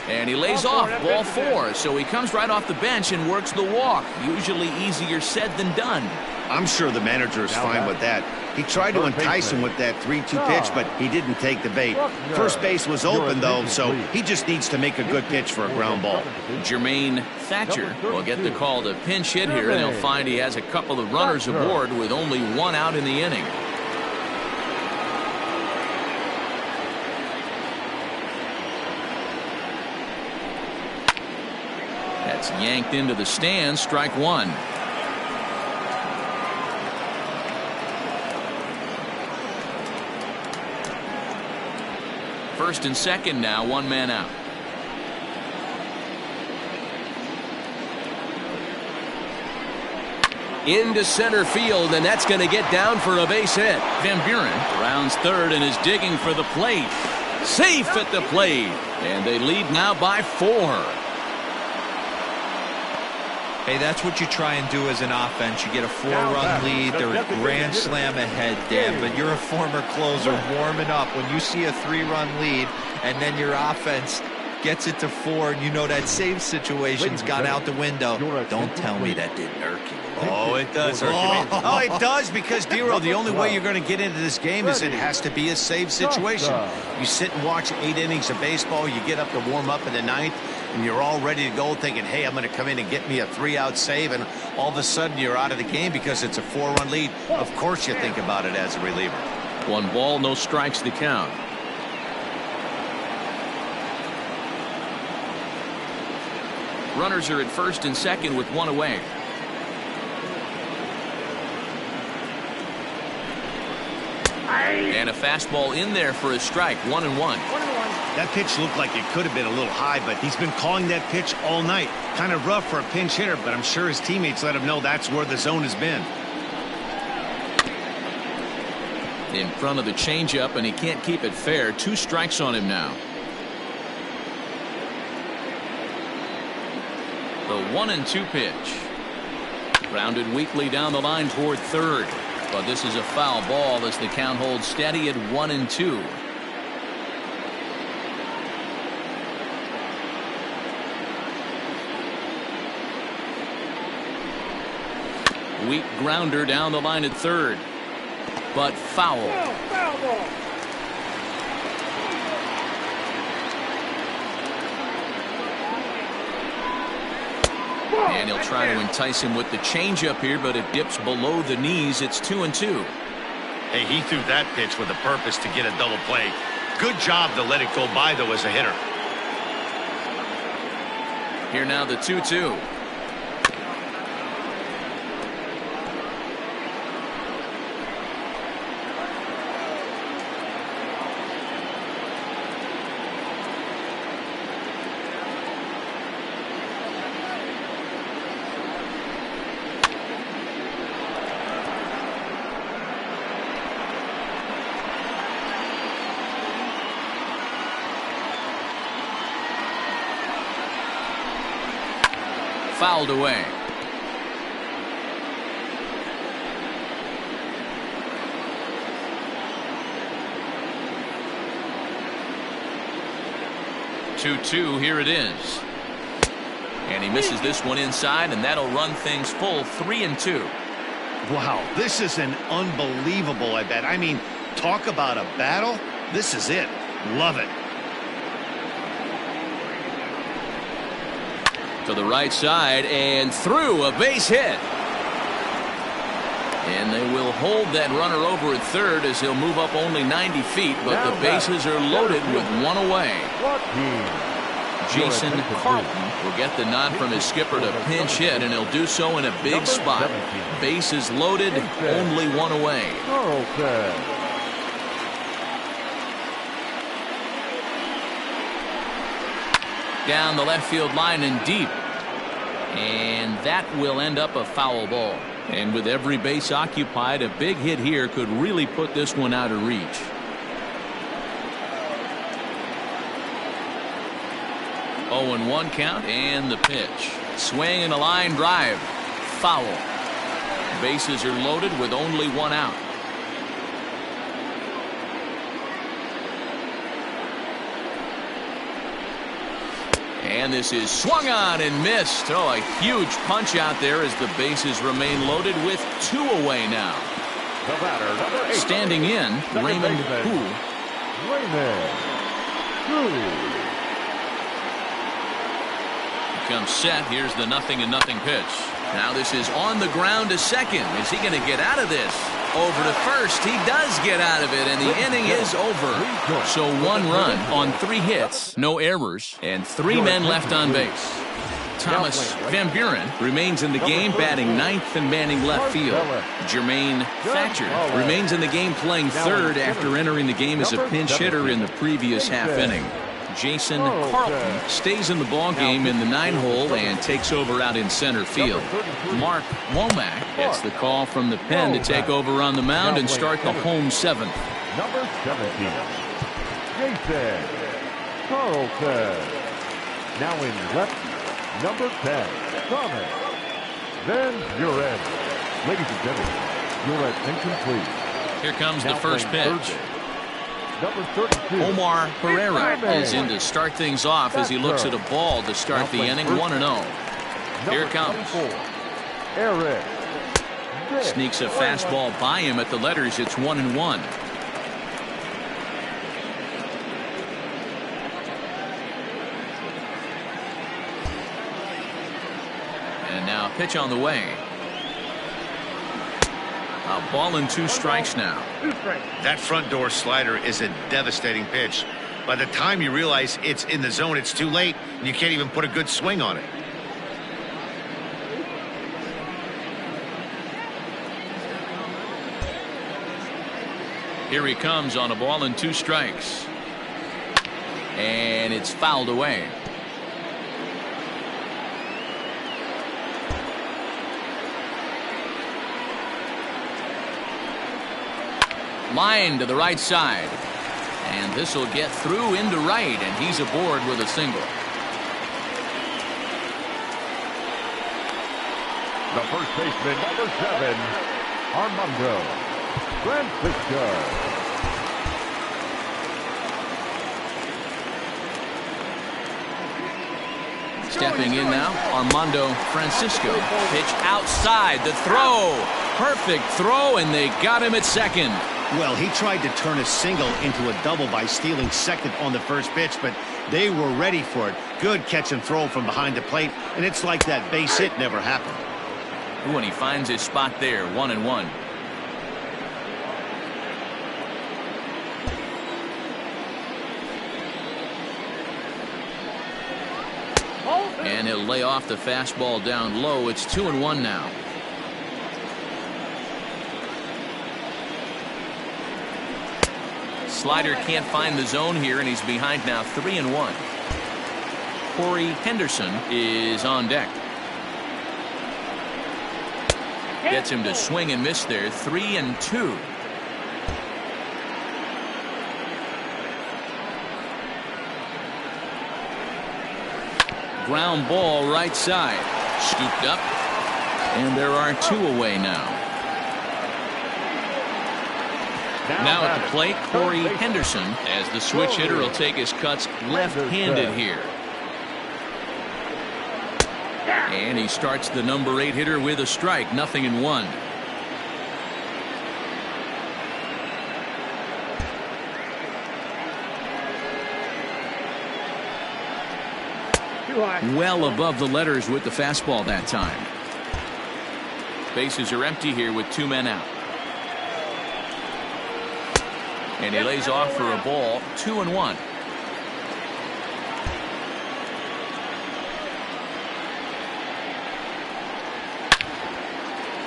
S1: And he lays off ball 4, so he comes right off the bench and works the walk. Usually easier said than done.
S2: I'm sure the manager is fine with that. He tried to entice him with that 3-2 pitch, but he didn't take the bait. First base was open, though, so he just needs to make a good pitch for a ground ball.
S1: Jermaine Thatcher will get the call to pinch hit here, and he'll find he has a couple of runners aboard with only one out in the inning. That's yanked into the stands. Strike one. First and second now, one man out. Into center field, and that's going to get down for a base hit. Van Buren rounds third and is digging for the plate. Safe at the plate, and they lead now by 4.
S3: Hey, that's what you try and do as an offense. You get a 4-run lead. They're a grand slam ahead, Dan, but you're a former closer warming up. When you see a 3-run lead and then your offense gets it to 4 and you know that save situation's gone out the window, don't tell me that didn't irk you.
S2: Oh, it does. Oh, it does, because, Dero, the only way you're going to get into this game is it has to be a save situation. You sit and watch 8 innings of baseball, you get up to warm up in the 9th, and you're all ready to go thinking, hey, I'm going to come in and get me a 3-out save, and all of a sudden you're out of the game because it's a 4-run lead. Of course you think about it as a reliever.
S1: 1 ball, no strikes to count. Runners are at first and second with 1 away. And a fastball in there for a strike. 1-1.
S2: That pitch looked like it could have been a little high, but he's been calling that pitch all night. Kind of rough for a pinch hitter, but I'm sure his teammates let him know that's where the zone has been.
S1: In front of the changeup, and he can't keep it fair. 2 strikes on him now. The 1-2 pitch. Grounded weakly down the line toward third. But this is a foul ball as the count holds steady at 1-2. Weak grounder down the line at third. But foul.
S5: Foul ball.
S1: And he'll try to entice him with the changeup here, but it dips below the knees. It's 2-2.
S2: Hey, he threw that pitch with a purpose to get a double play. Good job to let it go by, though, as a hitter.
S1: Here now the 2-2. Fouled away. Two, here it is. And he misses this one inside, and that'll run things full 3-2.
S2: Wow, this is an unbelievable at bat. I mean, talk about a battle. This is it. Love it.
S1: To the right side and through, a base hit. And they will hold that runner over at third as he'll move up only 90 feet, but the bases are loaded with one away. Jason Carlton will get the nod from his skipper to pinch hit, and he'll do so in a big spot. Bases loaded, only one away. Down the left field line and deep. And that will end up a foul ball. And with every base occupied, a big hit here could really put this one out of reach. Oh, and 1 count, and the pitch. Swing and a line drive. Foul. Bases are loaded with only 1 out. And this is swung on and missed. Oh, a huge punch out there as the bases remain loaded with 2 away now.
S4: The batter, number 8.
S1: Standing in, Raymond Hu.
S4: Raymond Hu.
S1: Comes set. Here's the 0-0 pitch. Now this is on the ground to second. Is he going to get out of this? Over to first. He does get out of it, and the inning is over. So 1 run on 3 hits, no errors, and 3 men left on base. Thomas Van Buren remains in the game, batting 9th and manning left field. Jermaine Thatcher remains in the game, playing 3rd after entering the game as a pinch hitter in the previous half inning. Jason Carlton stays in the ball game in the 9-hole and takes over out in center field. Mark Womack gets the call from the pen to take over on the mound and start the home 7th.
S4: Number 17, Jason Carlton. Now in left, number 10, Thomas Van Buren. Ladies and gentlemen, your attention please.
S1: Here comes the first pitch.
S4: Number 32,
S1: Omar Pereira is in to start things off as he looks at a ball to start the inning. 1-0. Here it comes.
S4: Eric.
S1: Sneaks a fastball by him at the letters. It's 1-1. And now a pitch on the way. A ball and 2 strikes now.
S2: That front door slider is a devastating pitch. By the time you realize it's in the zone, it's too late, and you can't even put a good swing on it.
S1: Here he comes on a ball and 2 strikes. And it's fouled away. Line to the right side. And this will get through into right, and he's aboard with a single.
S4: The first baseman, number 7, Armando Francisco.
S1: Stepping in now, Armando Francisco. Pitch outside, the throw. Perfect throw, and they got him at second.
S2: Well, he tried to turn a single into a double by stealing second on the first pitch, but they were ready for it. Good catch and throw from behind the plate, and it's like that base hit never happened.
S1: Ooh, and he finds his spot there, 1-1. And he'll lay off the fastball down low. It's 2-1 now. Slider can't find the zone here, and he's behind now, 3-1. Corey Henderson is on deck. Gets him to swing and miss there, 3-2. Ground ball right side. Scooped up. And there are 2 away now. Now at the plate, Corey Henderson, as the switch hitter will take his cuts left-handed here. And he starts the number 8 hitter with a strike, 0-1. Well above the letters with the fastball that time. Bases are empty here with 2 men out. And he lays off for a ball, 2-1.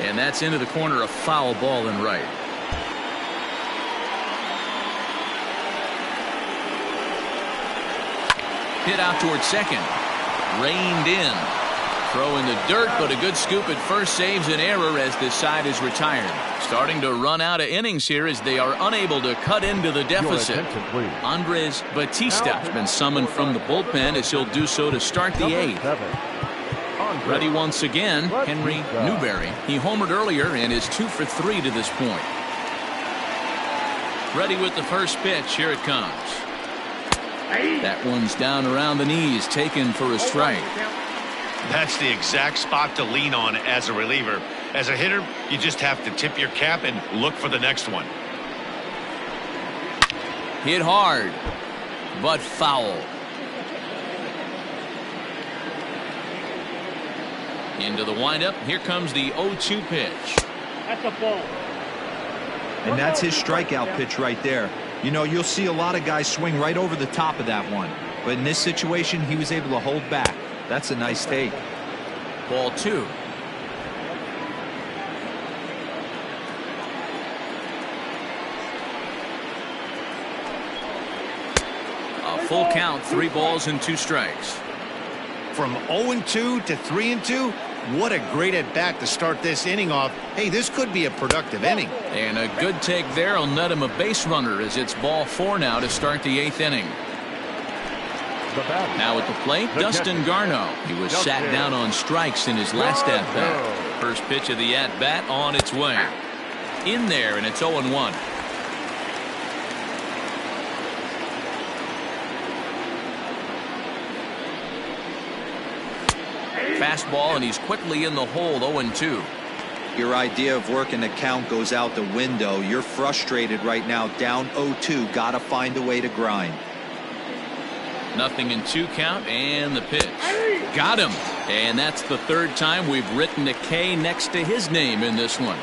S1: And that's into the corner, a foul ball and right. Hit out towards second. Reined in. Throw in the dirt, but a good scoop at first saves an error as this side is retired. Starting to run out of innings here as they are unable to cut into the deficit. Andres Batista has been summoned from the bullpen as he'll do so to start the 8th. Ready once again, Henry Newberry. He homered earlier and is 2 for 3 to this point. Ready with the first pitch. Here it comes. That one's down around the knees, taken for a strike.
S2: That's the exact spot to lean on as a reliever. As a hitter, you just have to tip your cap and look for the next one.
S1: Hit hard, but foul. Into the windup. Here comes the 0-2 pitch.
S5: That's a ball.
S3: And that's his strikeout pitch right there. You know, you'll see a lot of guys swing right over the top of that one. But in this situation, he was able to hold back. That's a nice take.
S1: Ball 2. A full count, 3 balls and 2 strikes.
S2: From 0-2 to 3-2, what a great at-bat to start this inning off. Hey, this could be a productive inning.
S1: And a good take there will net him a base runner as it's ball 4 now to start the 8th inning. Now at the plate, Dustin Garneau. He was sat down on strikes in his last at-bat. First pitch of the at-bat on its way. In there, and it's 0-1. Fastball, and he's quickly in the hole, 0-2.
S3: Your idea of working the count goes out the window. You're frustrated right now, down 0-2. Got to find a way to grind.
S1: 0-2 count, and the pitch. Got him. And that's the 3rd time we've written a K next to his name in this one.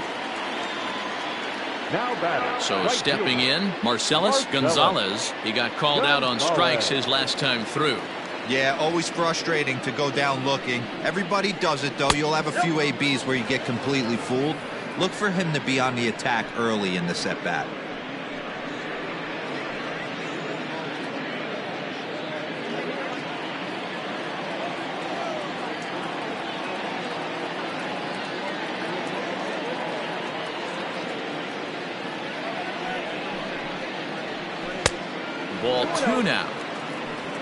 S4: Now batting.
S1: So stepping in, Marcellus Gonzalez. He got called out on strikes his last time through.
S3: Yeah, always frustrating to go down looking. Everybody does it, though. You'll have a few ABs where you get completely fooled. Look for him to be on the attack early in the at-bat.
S1: Ball 2 now.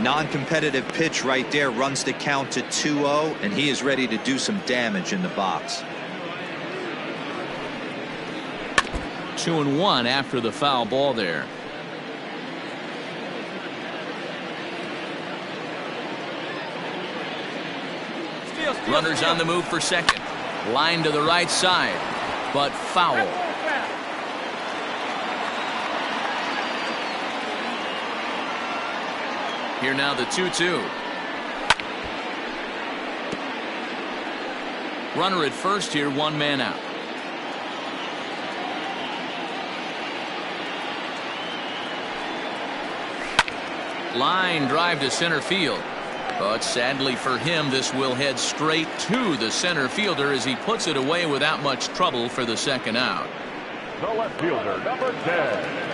S3: Non-competitive pitch right there, runs the count to 2-0, and he is ready to do some damage in the box.
S1: 2-1 after the foul ball there. Runners on the move for second. Line to the right side, but foul. Here now the 2-2. Runner at first here, one man out. Line drive to center field. But sadly for him, this will head straight to the center fielder as he puts it away without much trouble for the second out.
S4: The left fielder, number 10.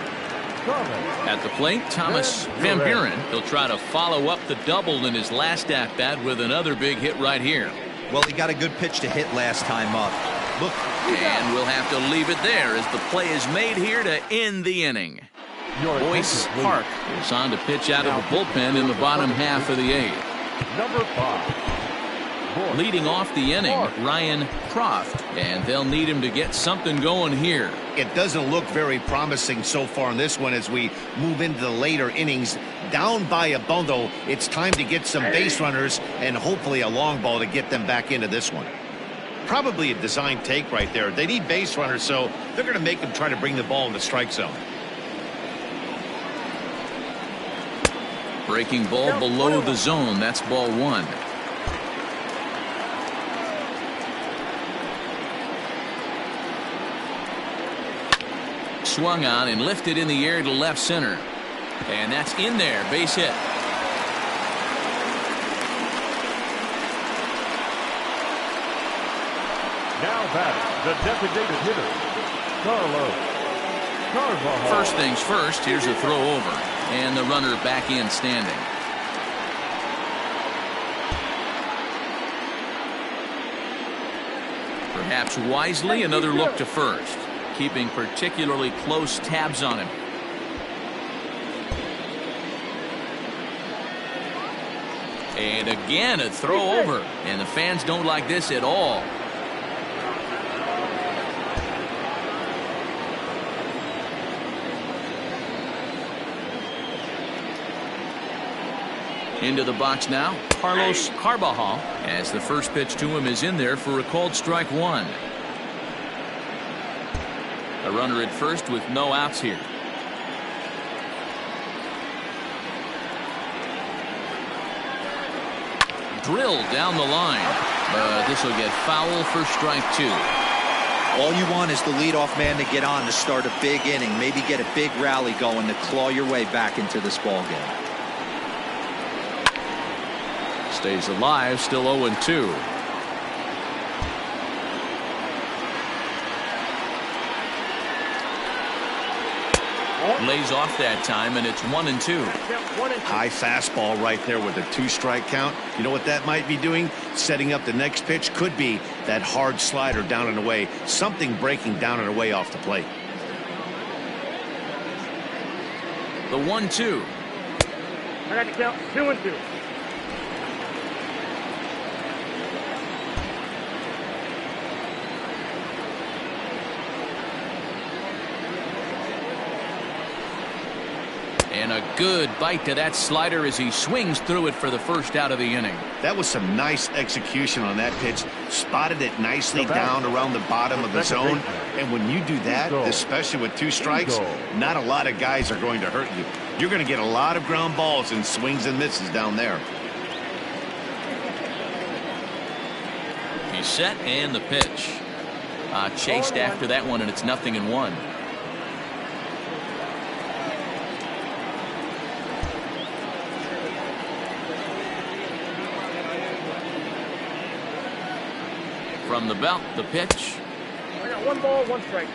S1: At the plate, Thomas Van Buren. He'll try to follow up the double in his last at-bat with another big hit right here.
S3: Well, he got a good pitch to hit last time up. Look.
S1: And we'll have to leave it there as the play is made here to end the inning. Boyce Park is on to pitch out of the bullpen in the bottom half of the 8th.
S4: Number 5.
S1: Leading off the inning, Ryan Croft, and they'll need him to get something going here.
S2: It doesn't look very promising so far in this one as we move into the later innings. Down by a bundle, it's time to get some base runners and hopefully a long ball to get them back into this one. Probably a design take right there. They need base runners, so they're going to make them try to bring the ball in the strike zone.
S1: Breaking ball below the zone. That's ball 1. Swung on and lifted in the air to left center. And that's in there. Base hit.
S4: Now back, the designated hitter, Carlos Carvajal.
S1: First things first, here's a throw over. And the runner back in standing. Perhaps wisely, another look to first. Keeping particularly close tabs on him. And again, a throw over. And the fans don't like this at all. Into the box now, Carlos Carvajal, as the first pitch to him is in there for a called strike 1. A runner at first with no outs here. Drilled down the line, but this will get foul for strike 2.
S3: All you want is the leadoff man to get on to start a big inning, maybe get a big rally going to claw your way back into this ball game.
S1: Stays alive, still 0-2. Lays off that time, and it's 1-2.
S2: High fastball right there with a 2-strike count. You know what that might be doing? Setting up the next pitch. Could be that hard slider down and away. Something breaking down and away off the plate.
S1: The 1-2.
S5: I got to count 2-2.
S1: And a good bite to that slider as he swings through it for the first out of the inning.
S2: That was some nice execution on that pitch. Spotted it nicely down around the bottom of the zone. And when you do that, especially with 2 strikes, not a lot of guys are going to hurt you. You're going to get a lot of ground balls and swings and misses down there.
S1: He's set and the pitch. Chased after that one, and it's 0-1. From the belt, the pitch.
S5: I got 1 ball, 1 strike.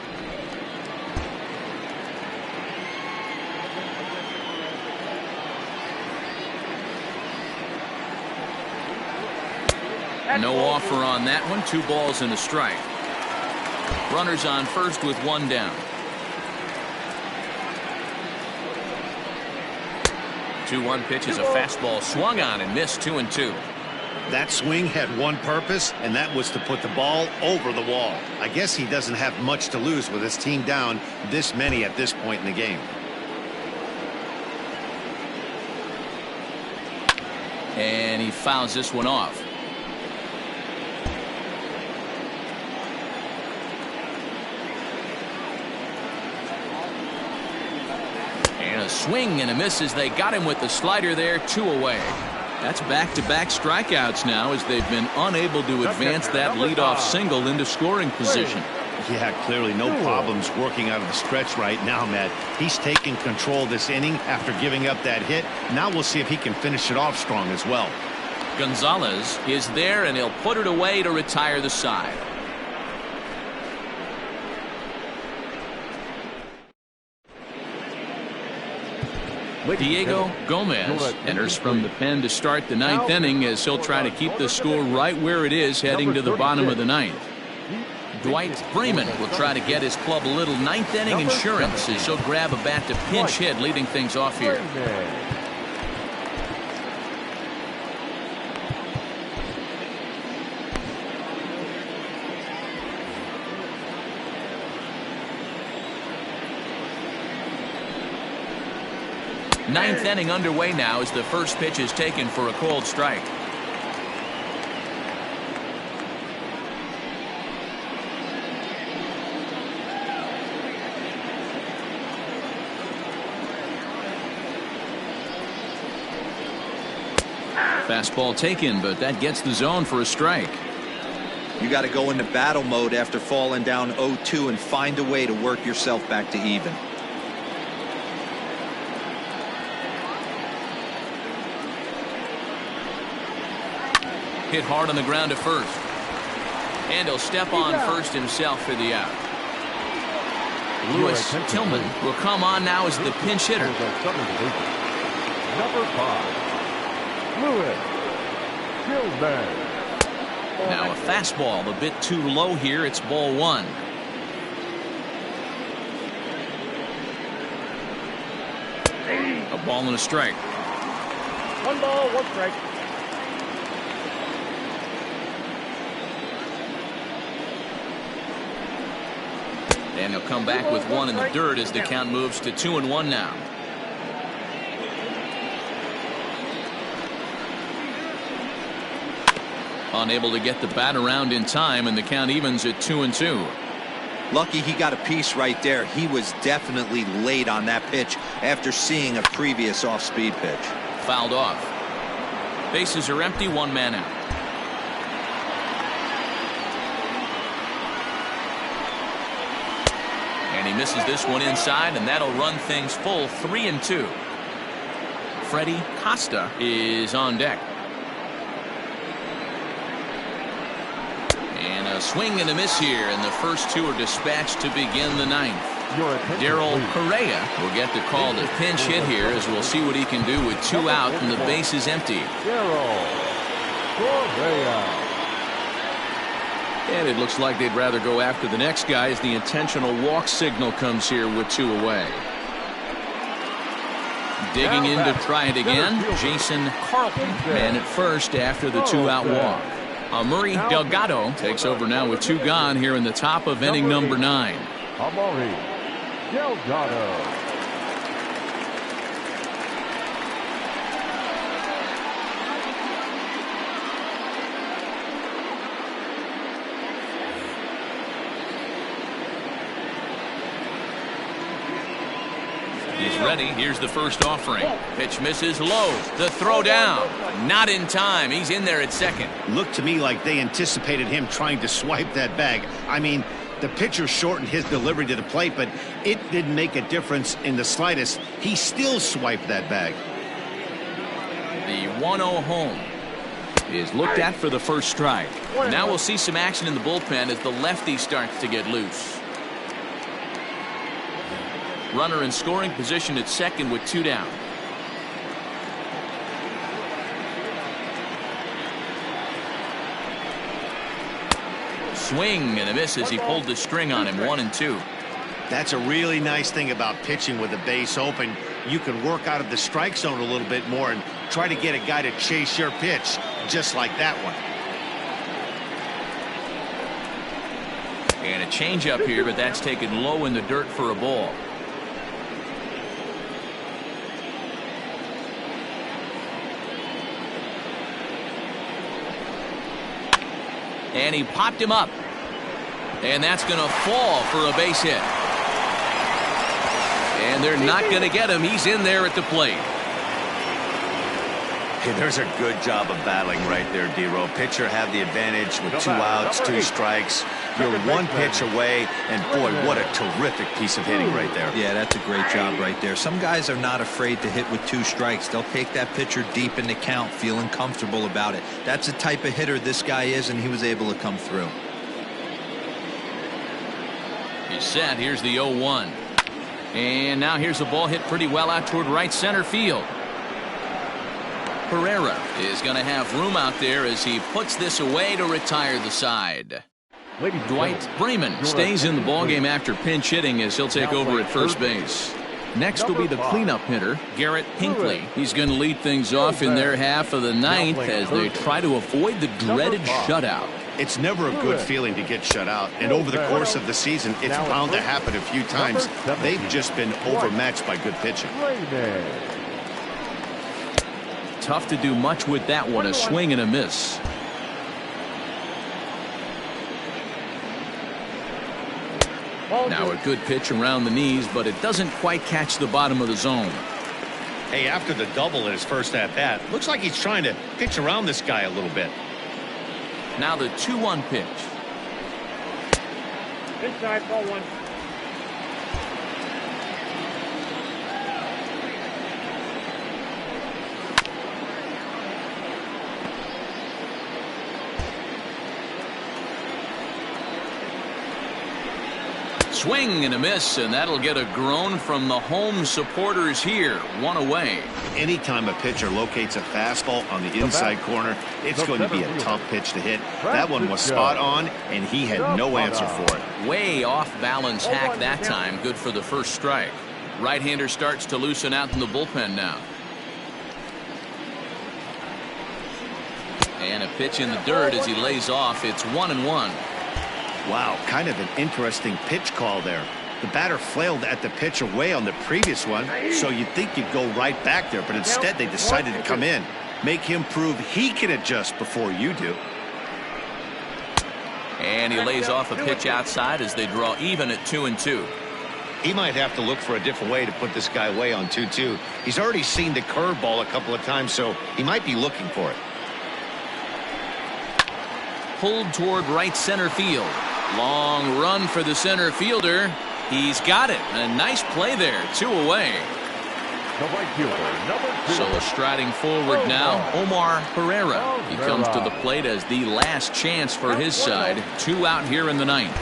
S1: No offer on that one. 2 balls and a strike. Runners on first with 1 down. 2-1 pitch is a fastball swung on and missed 2-2.
S2: That swing had one purpose, and that was to put the ball over the wall. I guess he doesn't have much to lose with his team down this many at this point in the game.
S1: And he fouls this one off. And a swing and a miss as they got him with the slider there, 2 away. That's back-to-back strikeouts now as they've been unable to advance that leadoff single into scoring position.
S2: Yeah, clearly no problems working out of the stretch right now, Matt. He's taking control of this inning after giving up that hit. Now we'll see if he can finish it off strong as well.
S1: Gonzalez is there, and he'll put it away to retire the side. Diego Gomez enters from the pen to start the 9th inning as he'll try to keep the score right where it is heading to the bottom of the 9th. Dwight Freeman will try to get his club a little 9th inning insurance as he'll grab a bat to pinch hit, leading things off here. Ninth inning underway now as the first pitch is taken for a called strike. Fastball taken, but that gets the zone for a strike.
S3: You got to go into battle mode after falling down 0-2 and find a way to work yourself back to even.
S1: Hit hard on the ground to first. And he'll step on first himself for the out. Lewis Tillman will come on now as the pinch hitter.
S4: Number 5, Lewis Tillman.
S1: Now a fastball a bit too low here. It's ball 1. A ball and a strike.
S5: 1 ball, 1 strike.
S1: And he'll come back with 1 in the dirt as the count moves to 2-1 now. Unable to get the bat around in time, and the count evens at 2-2.
S3: Lucky he got a piece right there. He was definitely late on that pitch after seeing a previous off-speed pitch.
S1: Fouled off. Bases are empty, 1 man out. And he misses this one inside, and that'll run things full 3-2. Freddie Costa is on deck. And a swing and a miss here, and the first 2 are dispatched to begin the 9th. Daryl Correa will get the call to pinch hit here as we'll see what he can do with 2 out and the bases empty.
S4: Daryl Correa.
S1: And it looks like they'd rather go after the next guy as the intentional walk signal comes here with 2 away. Digging in to try it again, Jason Carlton, man at first after the 2-out walk. Amuri Delgado takes over now with 2 gone here in the top of inning number 9.
S4: Amuri Delgado.
S1: He's ready. Here's the first offering. Pitch misses low. The throw down. Not in time. He's in there at second.
S2: Looked to me like they anticipated him trying to swipe that bag. I mean, the pitcher shortened his delivery to the plate, but it didn't make a difference in the slightest. He still swiped that bag.
S1: The 1-0 home is looked at for the first strike. Now we'll see some action in the bullpen as the lefty starts to get loose. Runner in scoring position at second with 2 down. Swing and a miss as he pulled the string on him. 1-2.
S2: That's a really nice thing about pitching with the base open. you can work out of the strike zone a little bit more and try to get a guy to chase your pitch, just like that one.
S1: And a changeup here, but that's taken low in the dirt for a ball. And he popped him up. And that's going to fall for a base hit. And they're not going to get him. He's in there at the plate.
S2: Hey, there's a good job of battling right there, D-Row. Pitcher have the advantage with 2 outs, 2 strikes. You're 1 pitch away, and boy, what a terrific piece of hitting right there.
S3: Yeah, that's a great job right there. Some guys are not afraid to hit with 2 strikes. They'll take that pitcher deep in the count, feeling comfortable about it. That's the type of hitter this guy is, and he was able to come through.
S1: He's set. Here's the 0-1. And now here's the ball hit pretty well out toward right center field. Pereira is going to have room out there as he puts this away to retire the side. Dwight Bremen stays in the ballgame after pinch hitting as he'll take over at first base. Next will be the cleanup hitter, Garrett Hinckley. He's going to lead things off in their half of the 9th as they try to avoid the dreaded shutout.
S2: It's never a good feeling to get shut out, and over the course of the season, it's bound to happen a few times. They've just been overmatched by good pitching.
S1: Tough to do much with that one, a swing and a miss. Now a good pitch around the knees, but it doesn't quite catch the bottom of the zone.
S2: Hey, after the double in his first at-bat, looks like he's trying to pitch around this guy a little bit.
S1: Now the 2-1 pitch.
S5: Inside, ball 1.
S1: Swing and a miss, and that'll get a groan from the home supporters here. 1 away.
S2: Anytime a pitcher locates a fastball on the inside corner, it's going to be a tough pitch to hit. That one was spot on, and he had no answer for it.
S1: Way off balance hack that time. Good for the first strike. Right-hander starts to loosen out in the bullpen now. And a pitch in the dirt as he lays off. It's 1-1.
S2: Wow, kind of an interesting pitch call there. The batter flailed at the pitch away on the previous one, so you'd think you'd go right back there, but instead they decided to come in. Make him prove he can adjust before you do.
S1: And he lays off a pitch outside as they draw even at 2-2.
S2: He might have to look for a different way to put this guy away on 2-2. He's already seen the curveball a couple of times, so he might be looking for it.
S1: Pulled toward right center field. Long run for the center fielder. He's got it. A nice play there. 2 away. So striding forward now, Omar Pereira. He comes to the plate as the last chance for his side. 2 out here in the 9th.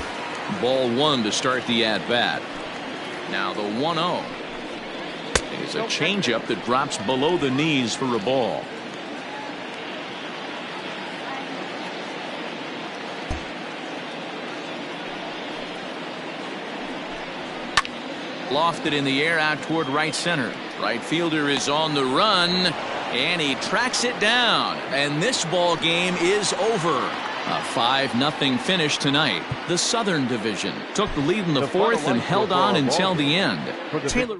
S1: Ball 1 to start the at-bat. Now the 1-0. It's a changeup that drops below the knees for a ball. Lofted in the air out toward right center. Right fielder is on the run, and he tracks it down. And this ball game is over. A 5-0 finish tonight. The Southern Division took the lead in the 4th and held on until the end. Taylor